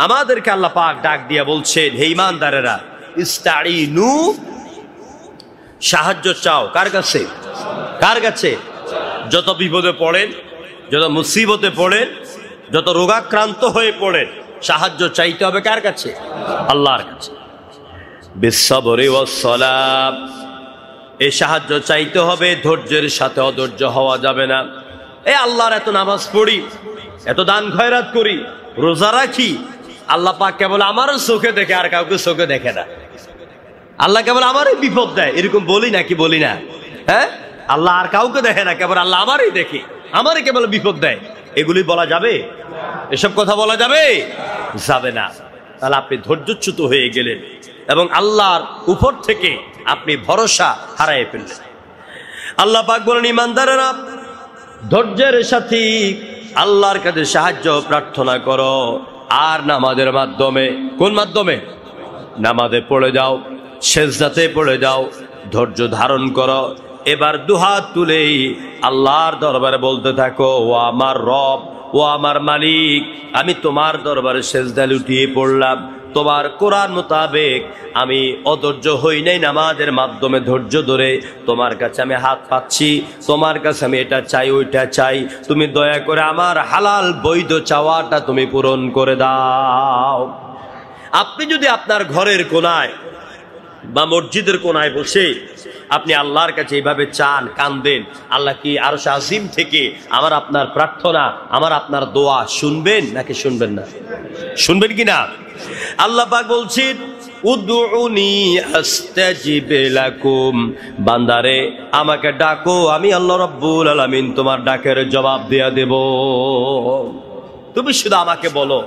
[SPEAKER 2] আমাদেরকে আল্লাহ পাক ডাক দিয়া বলছেন, হে ঈমানদারেরা, ইস্তাঈনু, সাহায্য চাও। কার কাছে? কার কাছে? যত বিপদে পড়েন, যত মুসিবতে পড়েন, যত রোগাক্রান্ত হয়ে পড়েন, সাহায্য চাইতে হবে কার কাছে? আল্লাহর কাছে। বিস-সাবরি ওয়াস-সালাহ, এই সাহায্য চাইতে হবে, ধৈর্যের সাথে অধৈর্য হওয়া যাবে না। এই আল্লাহর এত নামাজ পড়ি, এত দান খয়রাত করি, রোজা রাখি, আল্লাহ পাক কেবল আমারও চোখে দেখে, আর কাউকে চোখে দেখে না। আল্লাহ কেবল আমারই বিপদ দেয়, এরকম বলি নাকি? বলি না? হ্যাঁ, আল্লাহ আর কাউকে দেখে না, কেবল আল্লাহ আমারই দেখে, আমারই কেবল বিপদ দেয়। এগুলি বলা যাবে? এসব কথা বলা যাবে? যাবে না। তাহলে আপনি ধৈর্যচ্যুত হয়ে গেলেন এবং আল্লাহর উপর থেকে আপনি ভরসা হারায় ফেললেন। আল্লাহ পাক বলেন, ঈমানদারেরা, ধৈর্যের সাথে আল্লাহর কাছে সাহায্য প্রার্থনা করো, আর নামাজের মাধ্যমে। কোন মাধ্যমে? নামাজে পড়ে যাও, সেজদাতে পড়ে যাও, ধৈর্য ধারণ করো। এবার দুহাত তুলেই আল্লাহর দরবারে বলতে থাকো, ও আমার রব, ও আমার মালিক, আমি তোমার দরবারে সেজদায় লুটিয়ে পড়লাম। তোমার কোরআন মোতাবেক আমি অধৈর্য হই নাই, নামাজের মাধ্যমে ধৈর্য ধরে তোমার কাছে আমি হাত পাচ্ছি, তোমার কাছে আমি এটা চাই ওইটা চাই, তুমি দয়া করে আমার হালাল বৈধ চাওয়াটা তুমি পূরণ করে দাও। আপনি যদি আপনার ঘরের কোনায় বা মসজিদের কোনায় বসে আপনি আল্লাহর কাছে এইভাবে চান, কান্দেন, আল্লাহ কি আরশ আজিম থেকে আমার আপনার প্রার্থনা, আমার আপনার দোয়া শুনবেন নাকি শুনবেন না? শুনবেন কি না? আল্লাহ পাক বলছেন, উদউনি আস্তাজিব লাকুম, বান্দারে আমাকে ডাকো, আমি আল্লাহ রাব্বুল আলামিন তোমার ডাকের জবাব দেয়া দেব। তুমি শুধু আমাকে বলো।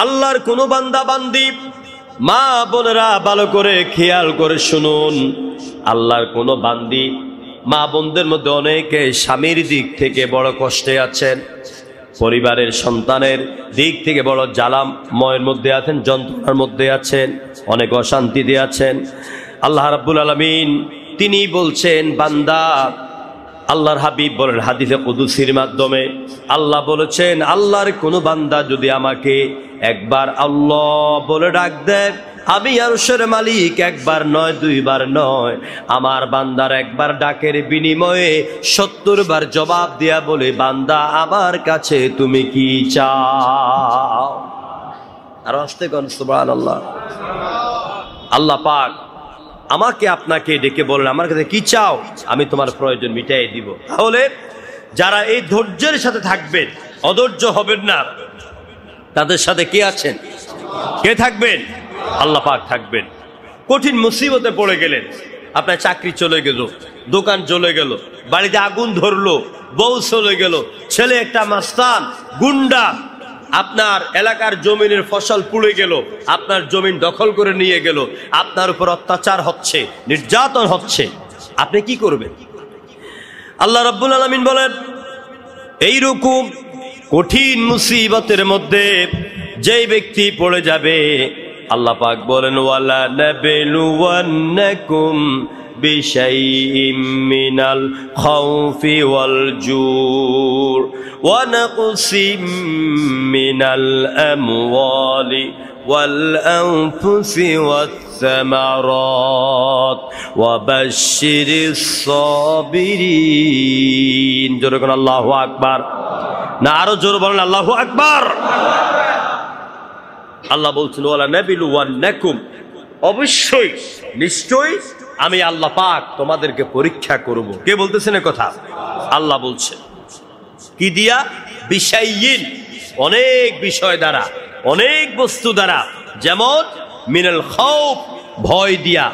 [SPEAKER 2] আল্লাহর কোন বান্দা বান্দি, মা বোনেরা ভালো করে খেয়াল করে শুনুন, আল্লাহর কোন বান্দি মা বোনদের মধ্যে অনেকে স্বামীর দিক থেকে বড় কষ্টে আছেন, পরিবারের সন্তানের দিক থেকে বড় জ্বালাময়ের মধ্যে আছেন, যন্ত্রণার মধ্যে আছেন, অনেক অশান্তিতে আছেন। আল্লাহ রাব্বুল আলামিন তিনি বলছেন, বান্দা, আল্লাহর হাবিব বলেন হাদিসে কুদসির মাধ্যমে, আল্লাহ বলেছেন, আল্লাহর কোন বান্দা যদি আমাকে একবার আল্লাহ বলে ডাক দেয়, আমি আরশের মালিক একবার নয়, দুইবার নয়, আমার বান্দার একবার ডাকের বিনিময়ে 70 বার জবাব দেয়া বলে, বান্দা আমার কাছে তুমি কি চাও? আর আস্তে কোন সুবহানাল্লাহ। আল্লাহ পাক আমাকে আপনাকে ডেকে বলেন, আমার কাছে কি চাও, আমি তোমার প্রয়োজন মিটাই দিব। তাহলে যারা এই ধৈর্যের সাথে থাকবেন, অধৈর্য হবেন না, তাদের সাথে কে আছেন? কে থাকবেন? আল্লাহ পাক থাকবেন। কঠিন মুসিবতে পড়ে গেলেন, আপনার চাকরি চলে গেল, দোকান চলে গেল, বাড়িতে আগুন ধরলো, বউ চলে গেল, ছেলে একটা মাস্তান গুন্ডা, আপনার এলাকার জমিনের ফসল পুড়ে গেল, আপনার জমিন দখল করে নিয়ে গেল, আপনার উপর অত্যাচার হচ্ছে, নির্যাতন হচ্ছে, আপনি কি করবেন? আল্লাহ রাব্বুল আলামিন বলেন, এইরকম কঠিন মুসিবতের মধ্যে যেই ব্যক্তি পড়ে যাবে, আল্লাহ পাক বলেন, ওয়ালা নাবলুওয়ান্নাকুম বিশাইইম মিনাল খাউফি ওয়াল জুর ওয়া নাকসিম মিনাল আমওয়ালি ওয়াল আনফুসি ওয়াস সামারাত ওয়া বাশশিরিস সাবিরিন। জোরে বলেন আল্লাহু আকবার। না আরো জোরে বলেন আল্লাহু আকবার। আল্লাহ বলছেন, ওয়ালা নাবলুওয়ান্নাকুম, অবশ্যই নিশ্চয়ই আমি আল্লাহ পাক তোমাদেরকে পরীক্ষা করব। কে বলতেছেন এ কথা? আল্লাহ বলছেন। কি দিয়া? বিশাইয়িন, অনেক বিষয় দ্বারা, অনেক বস্তু দ্বারা, যেমন মিনাল খাউফ, ভয় দিয়া।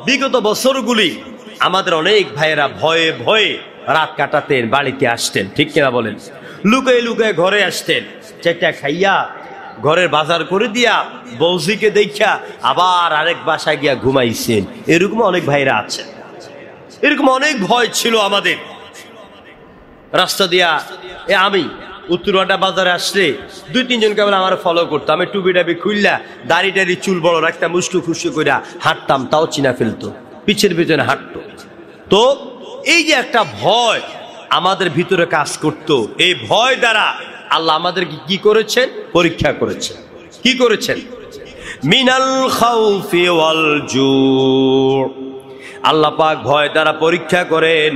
[SPEAKER 2] বিগত বছরগুলি আমাদের অনেক ভাইয়েরা ভয়ে ভয়ে রাত কাটাতেন, বাড়িতে আসতেন, ঠিক কিনা বলেন? লুকায় লুকায় ঘরে আসতেন, চেটা খাইয়া ঘরের বাজার করে দিয়া বৌজিকে দেখা আবার আরেক বাসায় গিয়া ঘুমাইছেন। এরকম অনেক ভাইরা আছে, এরকম অনেক ভয় ছিল আমাদের। রাস্তা দিয়া আমি উত্তরওয়াটা বাজারে আসলে 2-3 জন কেবল আমার ফলো করতো। আমি টুপি টাবি খুললা, দাড়ি টাড়ি চুল বড় রাখতাম, মুষ্টি খুশি করে হাঁটতাম, তাও চিনা ফেলতো, পিছের পিছনে হাঁটতো। তো এই যে একটা ভয় আমাদের ভিতরে কাজ করতো, এই ভয় দ্বারা আল্লাহ আমাদেরকে কি করেছেন? পরীক্ষা করেছেন। কি করেছেন? মিনাল খাউফি ওয়াল জুর, আল্লাহ পাক ভয় দ্বারা পরীক্ষা করেন,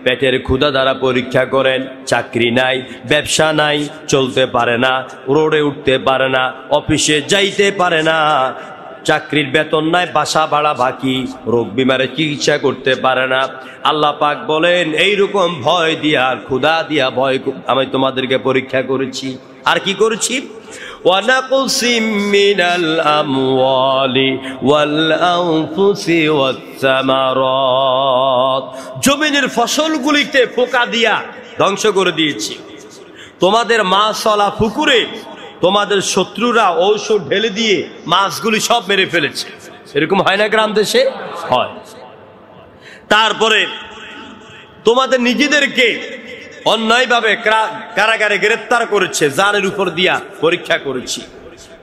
[SPEAKER 2] পেটের ক্ষুধা দ্বারা পরীক্ষা করেন। চাকরি নাই, ব্যবসা নাই, চলতে পারে না, রোডে উঠতে পারে না, অফিসে যাইতে পারে না, চাকরির বেতন নাই, বাসা ভাড়া বাকি, রোগ বিমারে চিকিৎসা করতে পারে না। আল্লাহ পাক বলেন, এইরকম ভয় দিয়া, ক্ষুধা দিয়া ভয় আমি তোমাদেরকে পরীক্ষা করেছি। আর কি করেছি? ওয়ানাকুসিম মিনাল আমওয়ালি ওয়াল আনফুসি ওয়াস সামারাত, জমিনের ফসলগুলিতে পোকা দিয়া ধ্বংস করে দিয়েছি। তোমাদের মাছওয়ালা পুকুরে তোমাদের শত্রুরা ঔষধ ঢেলে দিয়ে মাছগুলি সব মেরে ফেলেছে। এরকম হয় না গ্রাম দেশে? হয়। তারপরে তোমাদের নিজেদেরকে অন্যায়ভাবে কারাগারে গ্রেফতার করেছে, জানের উপর দিয়া পরীক্ষা করেছি।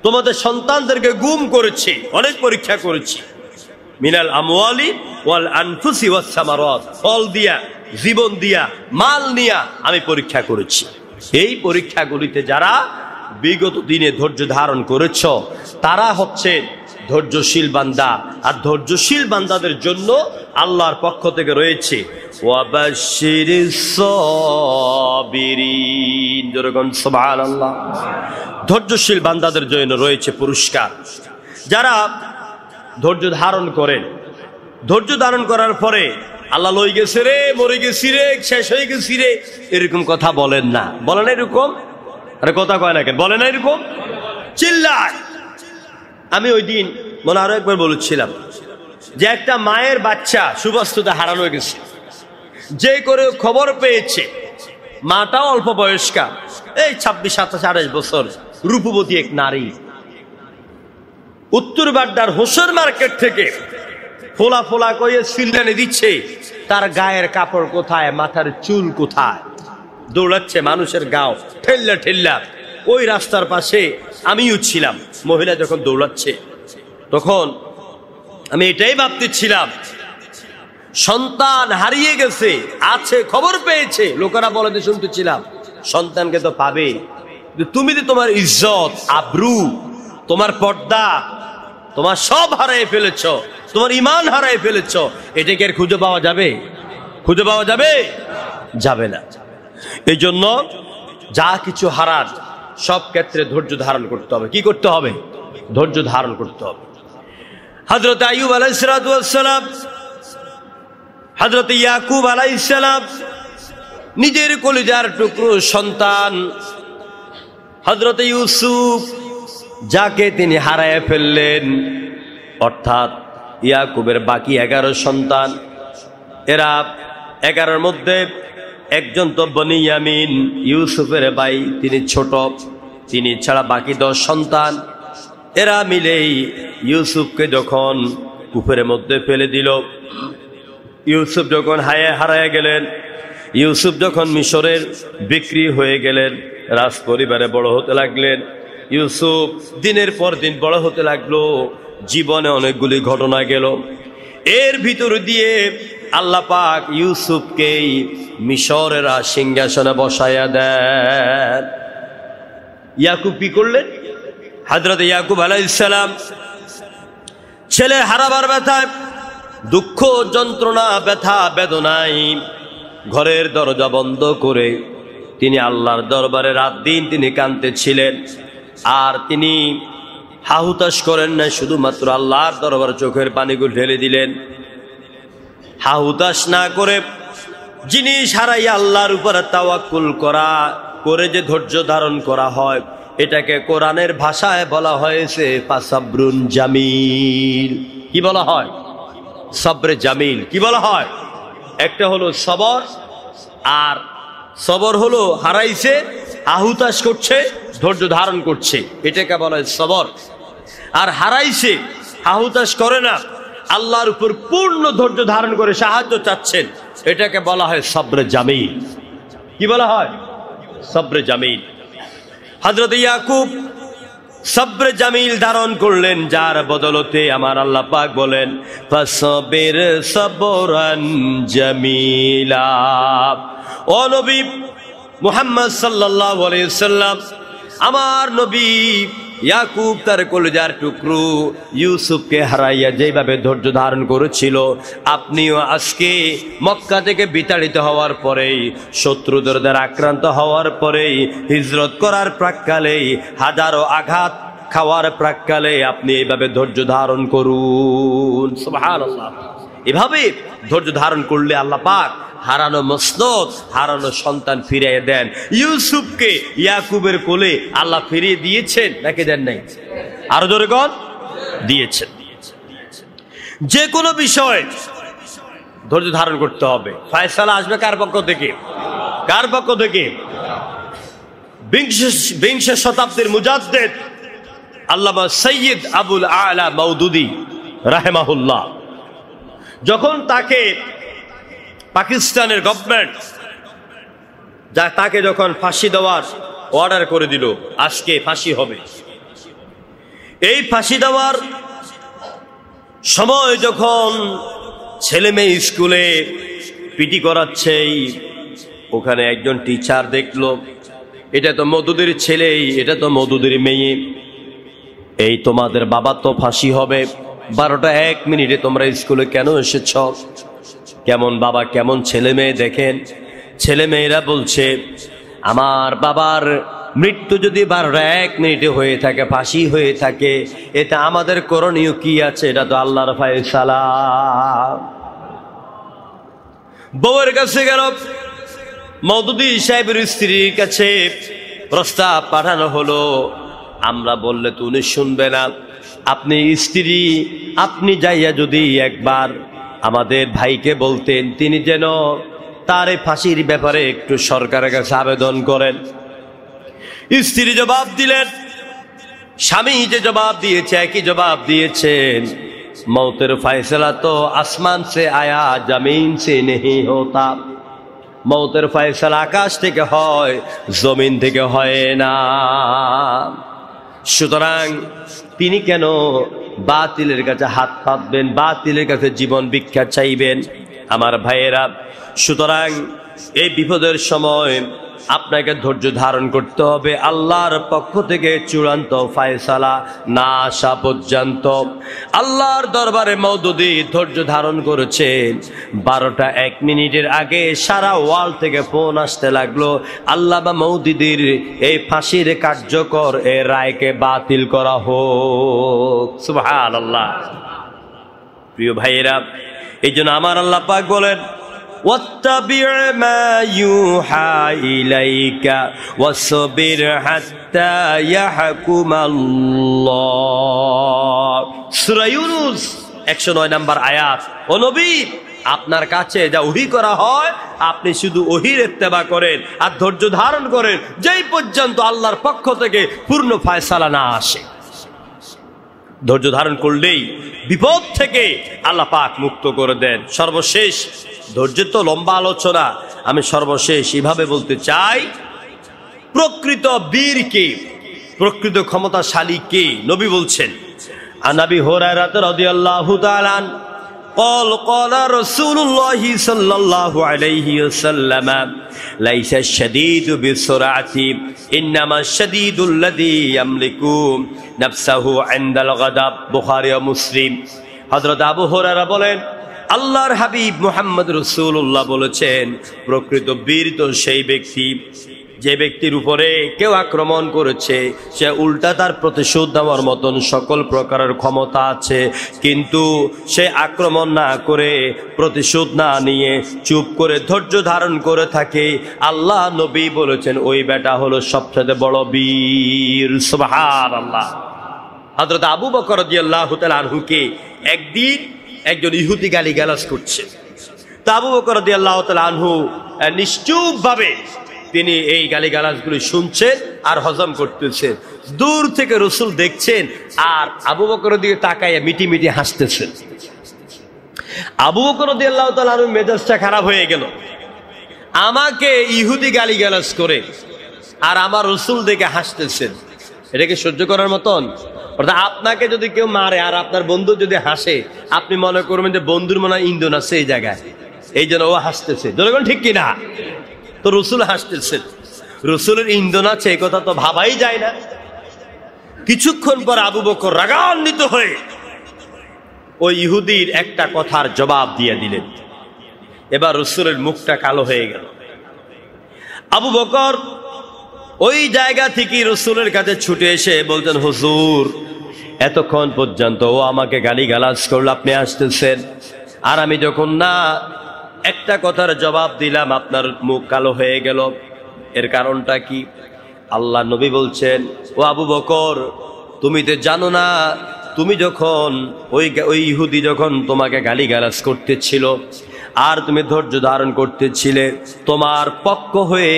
[SPEAKER 2] তোমাদের সন্তানদেরকে গুম করেছে, অনেক পরীক্ষা করেছি। মিনাল আমওয়ালি ওয়াল আনফুসি ওয়াস সামারাত, ফল দিয়া, জীবন দিয়া, মাল নিয়া আমি পরীক্ষা করেছি। এই পরীক্ষাগুলিতে যারা বিগত দিনে ধৈর্য ধারণ করেছ তারা হচ্ছে ধৈর্যশীল বান্দা। আর ধৈর্যশীল বান্দাদের জন্য আল্লাহর পক্ষ থেকে রয়েছে ওয়াবাশশিরিস সাবিরিন, যেরকম সুবহানাল্লাহ। ধৈর্যশীল বান্দাদের জন্য রয়েছে পুরস্কার। যারা ধৈর্য ধারণ করেন, ধৈর্য ধারণ করার পরে আল্লাহ লই গেছে রে, মরে গেছি রে, শেষ হয়ে গেছি রে, এরকম কথা বলেন না। বলেন এরকম? আরে কথা কয় না কেন? বলে না এরকম? চিল্লায়। আমি ওই দিন মনে আরো একবার বলেছিলাম যে একটা মায়ের বাচ্চা সুবাস্তুতে হারানো গেছে, যে করে খবর পেয়েছে, মাটাও অল্প বয়স্কা, এই 26-27-28 বছর, রূপবতী এক নারী। উত্তর বাড্ডার হোসেন মার্কেট থেকে ফোলা ফোলা করে সিলদানি দিচ্ছে, তার গায়ের কাপড় কোথায়, মাথার চুল কোথায়, দৌড়াচ্ছে মানুষের গাও ঠেল্লা ঠেল্লা। ওই রাস্তার পাশে আমিও ছিলাম। মহিলা যখন দৌড়াচ্ছে তখন আমি এটাই ভাবতেছিলাম, সন্তান হারিয়ে গেছে, আছে, খবর পেয়েছে, লোকেরা বলে যে শুনতেছিলাম সন্তানকে তো পাবে, তুমি তো তোমার ইজ্জত, আব্রু, তোমার পর্দা, তোমার সব হারিয়ে ফেলেছ, তোমার ঈমান হারিয়ে ফেলেছ, এটাকে আর খুঁজে পাওয়া যাবে? খুঁজে পাওয়া যাবে? যাবে না। এই জন্য যা কিছু হারান সব ক্ষেত্রে ধৈর্য ধারণ করতে হবে। কি করতে হবে? ধৈর্য ধারণ করতে হবে। হযরত আইয়ুব আলাইহিস সালাম, হযরত ইয়াকুব আলাইহিস সালাম, নিজের কলিজার টুকরো সন্তান হযরত ইউসুফ, যাকে তিনি হারায় ফেললেন, অর্থাৎ ইয়াকুবের বাকি 11 সন্তান, এরা 11-র মধ্যে একজন তো বনিয়ামিন, ইউসুফের ভাই, তিনি ছোট, তিনি ছাড়া বাকি 10 সন্তান, এরা মিলেই ইউসুফকে যখন কূপের মধ্যে ফেলে দিল, ইউসুফ যখন হারায় গেলেন, ইউসুফ যখন মিশরের বিক্রি হয়ে গেলেন, রাজ পরিবারে বড় হতে লাগলেন, ইউসুফ দিনের পর দিন বড় হতে লাগলো, জীবনে অনেকগুলি ঘটনা গেল। এর ভিতর দিয়ে আল্লাহ পাক ইউসুফকেই মিশরের সিংহাসনে বসায়া দেন। ইয়াকুব কি করলেন? হযরত ইয়াকুব আলাইহিস সালাম ছেলে হারাবার ব্যথায়, দুঃখ, যন্ত্রণা, ব্যথা, বেদনায় ঘরের দরজা বন্ধ করে তিনি আল্লাহর দরবারে রাত দিন তিনি কাঁদতেছিলেন। আর তিনি হাহুতাশ করেন না, শুধুমাত্র আল্লাহর দরবারে চোখের পানিগুলো ঢেলে দিলেন। হাহুতাশ না করে জিনিস হারাই আল্লাহর উপরে তাওয়াক্কুল করে যে ধৈর্য ধারণ করা হয়, এটাকে কোরআনের ভাষায় বলা হয়েছে ফাসাবরুন জামিল। কি বলা হয়? সবরে জামিল। কি বলা হয়? একটা হলো সবর, আর সবর হলো হারাইছে, আহুতাশ করছে, ধৈর্য ধারণ করছে, এটাকে বলা হয় সবর। আর হারাইছে, আহুতাশ করে না, আল্লাহর উপর পূর্ণ ধৈর্য ধারণ করে সাহায্য চাচ্ছেন, এটাকে বলা হয় সবরে জামিল। কি বলা হয়? সবরে জামিল। হযরত ইয়াকুব সবরে জামিল ধারণ করলেন, যার বদলতে আমার আল্লাহ পাক বলেন ফাসবির সবরান জামিলা। ও নবী মুহাম্মদ সাল্লাল্লাহু আলাইহি ওয়াসাল্লাম, আমার নবী ইয়াকুব তার কলিজার টুকরো ইউসুফকে হারাইয়া যেভাবে ধৈর্য ধারণ করেছিল, আপনিও আজকে মক্কা থেকে বিতাড়িত হওয়ার পরেই, শত্রুদের দ্বারা আক্রান্ত হওয়ার পরেই, হিজরত করার প্রাক্কালেই, হাজারো আঘাত খাওয়ার প্রাক্কালে আপনি এইভাবে ধৈর্য ধারণ করুন। সুবহানাল্লাহ। এভাবে ধৈর্য ধারণ করলে আল্লাহ পাক হারানো মসনদ, হারানো সন্তান ফিরিয়ে দেন। ইউসুফকে ইয়াকুবের কোলে আল্লাহ ফিরিয়ে দিয়েছেন নাকি দেন নাই? আরো জোরে বল, দিয়েছেন। যে কোনো বিষয় ধৈর্য ধারণ করতে হবে। ফয়সালা আসবে কার পক্ষ থেকে? কার পক্ষ থেকে? বিংশ শতাব্দীর মুজাদ্দিদ আল্লামা সৈয়দ আবুল আলা মওদুদি রাহিমাহুল্লাহ, যখন তাকে পাকিস্তানের গভর্নমেন্ট তাকে যখন ফাঁসি দেওয়ার অর্ডার করে দিল, আজকে ফাঁসি হবে, এই ফাঁসি দেওয়ার সময় যখন ছেলে মেয়ে স্কুলে পিটি করাচ্ছে, ওখানে একজন টিচার দেখলো এটা তো মধুদের ছেলে, এটা তো মধুদের মেয়ে, এই তোমাদের বাবা তো ফাঁসি হবে, 12টা 1 মিনিটে তোমরা স্কুলে কেন এসেছ? কেমন বাবা কেমন ছেলে মেয়ে দেখেন। ছেলে মেয়েরা বলছে আমার বাবার মৃত্যু যদি 12টা 1 মিনিটে হয়ে থাকে, ফাঁসি হয়ে থাকে, এটা আমাদের করণীয় কি আছে? এটা তো আল্লাহর ফয়সালা। বউয়ের কাছে গেল, মওদুদী সাহেবের স্ত্রীর কাছে প্রস্তাব পাঠানো হলো। আমরা বললে তো উনি শুনবে না। আপনি স্ত্রী, আপনি যাইয়া যদি একবার আমাদের ভাইকে বলতেন, তিনি যেন তার ফাঁসির ব্যাপারে একটু সরকারের কাছে আবেদন করেন। স্ত্রী জবাব দিলেন, স্বামী যে জবাব দিয়েছে একই জবাব দিয়েছেন, মৌতের ফয়সালা তো আসমান সে আয়া জমিন সে নেহি হোতা। মৌতের ফয়সালা আকাশ থেকে হয়, জমিন থেকে হয় না। সুতরাং তিনি কেন বাতিলের কাছে হাত পাতবেন, বাতিলের কাছে জীবন ভিক্ষা চাইবেন? আমার ভাইয়েরা, সুতরাং এই বিপদের সময় আপনাকে ধৈর্য ধারণ করতে হবে। আল্লাহর পক্ষ থেকে চূড়ান্ত ফয়সালা না আসা পর্যন্ত। আল্লাহর দরবারে মওদুদী ধৈর্য ধারণ করেছেন। 12টা 1 মিনিটের আগে সারা ওয়ার্ল্ড থেকে ফোন আসতে লাগলো, আল্লাহ বা মওদুদীর এই ফাঁসির কার্যকর এই রায়কে বাতিল করা হোক। সুবহানাল্লাহ। প্রিয় ভাইয়েরা, এই জন্য আমার আল্লাহ পাক বলেন, واتبع ما يوحى إليك واصبر حتى يحكم الله। সূরা ইউনূস 109 নম্বর আয়াত। ও নবী, আপনার কাছে যা ওহী করা হয় আপনি শুধু ওহীর ইত্তেবা করেন আর ধৈর্য ধারণ করেন, যেই পর্যন্ত আল্লাহর পক্ষ থেকে পূর্ণ ফয়সালা না আসে। ধৈর্য ধারণ করলেই বিপদ থেকে আল্লাহ পাক মুক্ত করে দেন। সর্বশেষ, ধৈর্যের তো লম্বা আলোচনা, আমি সর্বশেষ এভাবে বলতে চাই, প্রকৃত বীর কে, প্রকৃত ক্ষমতাশালী কে? নবী বলছেন, আন আবি হুরায়রা রাদিয়াল্লাহু তাআলা قال قال رسول الله صلى الله عليه وسلم ليس الشديد بالسرعة إنما الشديد الذي يملك نفسه عند الغضب। বুখারী ও মুসলিম। হযরত আবু হুরায়রা বলেন, আল্লাহর হাবিব মুহাম্মদ রাসূলুল্লাহ বলেছেন, প্রকৃত বীর তো সেই ব্যক্তি যে ব্যক্তির উপরে কেউ আক্রমণ করেছে, সে উল্টা তার প্রতিশোধ নেওয়ার মতন সকল প্রকারের ক্ষমতা আছে, কিন্তু সে আক্রমণ না করে, প্রতিশোধ না নিয়ে চুপ করে ধৈর্য ধারণ করে থাকে। আল্লাহ নবী বলেছেন ওই বেটা হলো সবচেয়ে বড় বীর। সুবহানাল্লাহ। হযরত আবু বকর রাদিয়াল্লাহু তাআলা আনহুকে একদিন একজন ইহুদি গালিগালাজ করছে। তা আবু বকর রাদিয়াল্লাহু তাআলা আনহু নিশ্চুপভাবে তিনি এই গালিগালাজগুলি শুনছেন আর হজম করতেছেন। দূর থেকে রাসূল দেখছেন আর আবু বকরের দিকে তাকাইয়া মিটি মিটি হাসতেছেন। আবু বকর রাদিয়াল্লাহু তাআলা আনহুর মেজাজটা খারাপ হয়ে গেল। আমাকে ইহুদি গালিগালাজ করে আর আমার রাসূল দেখে হাসতেছেন, এটা কি সহ্য করার মতন? অর্থাৎ আপনাকে যদি কেউ মারে আর আপনার বন্ধু যদি হাসে, আপনি মনে করবেন যে বন্ধুর মনে হয় ইন্ধন আছে এই জায়গায়, এই জন্য ও হাসতেছে। জনগণ ঠিক কিনা? তো রাসূল হাসতেছেন, রাসূলের ইন্ধন আছে এই কথা তো ভাবাই যায় না। কিছুক্ষণ পর আবু বকর রাগান্বিত হয়ে ওই ইহুদির একটা কথার জবাব দিয়ে দিলেন। এবার রাসূলের মুখটা কালো হয়ে গেল। আবু বকর ওই জায়গা থেকে রাসূলের কাছে ছুটে এসে বলতেন, হুজুর, এতক্ষণ পর্যন্ত ও আমাকে গালিগালাজ করল, আপনি আসতেছেন, আর আমি যখন না একটা কথার জবাব দিলাম আপনার মুখ কালো হয়ে গেল, এর কারণটা কি? আল্লাহ নবী বলছেন, ও আবু বকর, তুমি তো জানো না, তুমি যখন ওই ইহুদি যখন তোমাকে গালিগালাজ করতেছিল আর তুমি ধৈর্য ধারণ করতেছিলে, তোমার পক্ষ হয়ে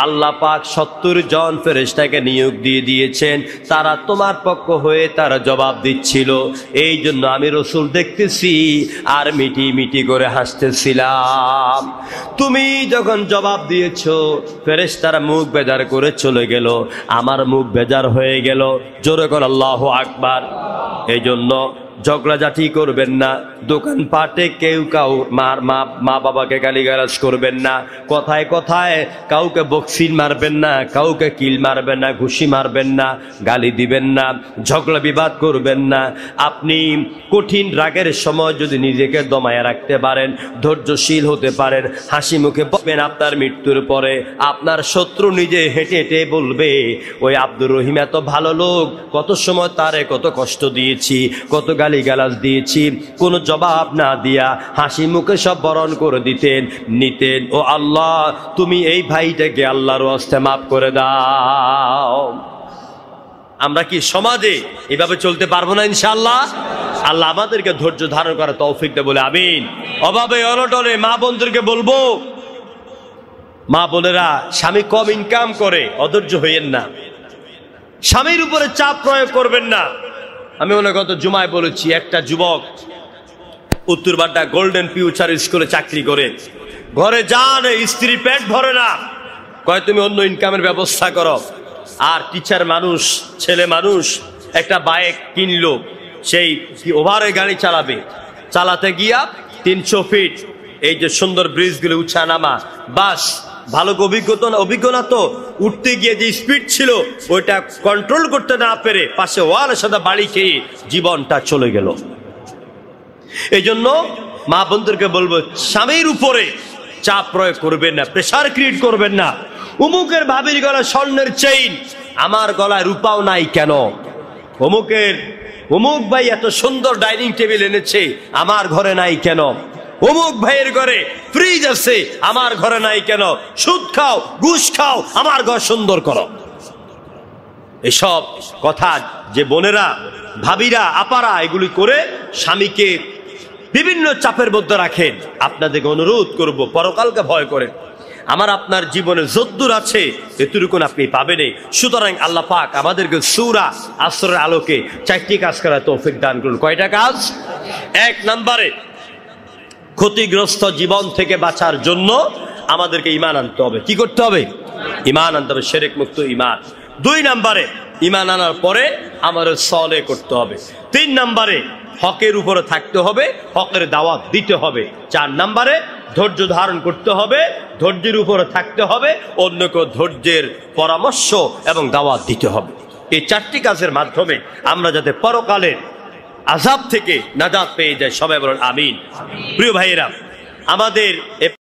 [SPEAKER 2] আল্লাহ পাক 70 জন ফেরেশতাকে নিয়োগ দিয়ে দিয়েছেন, তারা তোমার পক্ষ হয়ে তারা জবাব দিচ্ছিল। এই জন্য আমি রাসূল দেখতেছি আর মিটি মিটি করে হাসতেছিলাম। তুমি যখন জবাব দিয়েছো, ফেরেশতারা মুখ বেজার করে চলে গেল, আমার মুখ বেজার হয়ে গেল। জোরে করে আল্লাহু আকবার। এই জন্য ঝগড়াঝাটি করবেন না, দোকানপাটে কেউ মা বাবাকে গালিগালাজ করবেন না, কথায় কথায় কাউকে বক্সিন মারবেন না, কাউকে কিল মারবেন না, ঘুষি মারবেন না, গালি দিবেন না, ঝগড়া বিবাদ করবেন না। আপনি কঠিন রাগের সময় যদি নিজেকে দমায় রাখতে পারেন, ধৈর্যশীল হতে পারেন, হাসি মুখে বলবেন, আপনার মৃত্যুর পরে আপনার শত্রু নিজে হেঁটে হেঁটে বলবে, ওই আব্দুর রহিম এত ভালো লোক, কত সময় তারে কত কষ্ট দিয়েছি, কত গালিগালাজ দিয়েছি, কোনো জবাব না দিয়া হাসি মুখে সব বরণ করে নিতেন। ও আল্লাহ, তুমি এই ভাইটাকে আল্লাহর ওয়াস্তে মাফ করে দাও। আমরা কি সমাজে এভাবে চলতে পারবো না? ইনশাআল্লাহ আল্লাহ আমাদেরকে ধৈর্য ধারণ করার তৌফিক দেয় বলে আমিন। অভাবে অনটনে মা বোনদেরকে বলবো, মা বোনেরা স্বামী কম ইনকাম করে অধৈর্য হইয়েন না, স্বামীর উপরে চাপ প্রয়োগ করবেন না। আমি গত জুমায় বলেছি, একটা যুবক উত্তরবাড্ডা গোল্ডেন ফিউচার স্কুলে চাকরি করে, ঘরে যান স্ত্রী পেট ভরে না, কয় তুমি অন্য ইনকামের ব্যবস্থা করো। আর টিচার মানুষ, ছেলে মানুষ, একটা বাইক কিনলো, সেই ওভারে গাড়ি চালাতে গিয়া 300 ফিট এই যে সুন্দর ব্রিজগুলো উঠা নামা, বাস ভালো অভিজ্ঞতা তো, উঠতে গিয়ে যে স্পিড ছিল ওইটা কন্ট্রোল করতে না পেরে পাশে ওয়ালের সাথে বাড়ি খেয়ে জীবনটা চলে গেল। এই জন্য মা বন্ধুদেরকে বলবো, স্বামীর উপরে চাপ প্রয়োগ করবেন না, প্রেসার ক্রিয়েট করবেন না। অমুকের ভাবির গলায় স্বর্ণের চেইন, আমার গলায় রূপাও নাই কেন? অমুক ভাই এত সুন্দর ডাইনিং টেবিল এনেছে, আমার ঘরে নাই কেন? অমুক ভাইয়ের ঘরে ফ্রিজ আছে, আমার ঘরে নাই কেন? সুদ খাও, ঘুষ খাও, আমার ঘর সুন্দর করো। এসব কথা যে বোনেরা, ভাবিরা, আপারা এগুলি করে স্বামীকে বিভিন্ন চাপের মধ্যে রাখেন, আপনাদেরকে অনুরোধ করব, পরকালকে ভয় করেন। আমার আপনার জীবনে যদ্দূর আছে এতটুকুন আপনি পাবেনই। সুতরাং আল্লাহ পাক আমাদেরকে সূরা আসরের আলোকে 4টি কাজ করার তৌফিক দান করুন। কয়টা কাজ? 1 নম্বরে, ক্ষতিগ্রস্ত জীবন থেকে বাঁচার জন্য আমাদেরকে ঈমান আনতে হবে। কি করতে হবে? ঈমান আনতে হবে, শিরক মুক্ত ঈমান। 2 নম্বরে, ঈমান আনার পরে আমাদের সলে করতে হবে। 3 নম্বরে, হকের উপরে থাকতে হবে, হকের দাওয়াত দিতে হবে। 4 নম্বরে, ধৈর্য ধারণ করতে হবে, ধৈর্যের উপরে থাকতে হবে, অন্যকে ধৈর্যের পরামর্শ এবং দাওয়াত দিতে হবে। এই 4টি কাজের মাধ্যমে আমরা যাতে পরকালের আযাব থেকে নাজাত পেয়ে যাই, সবাই বলেন আমিন। প্রিয় ভাইয়েরা, আমাদের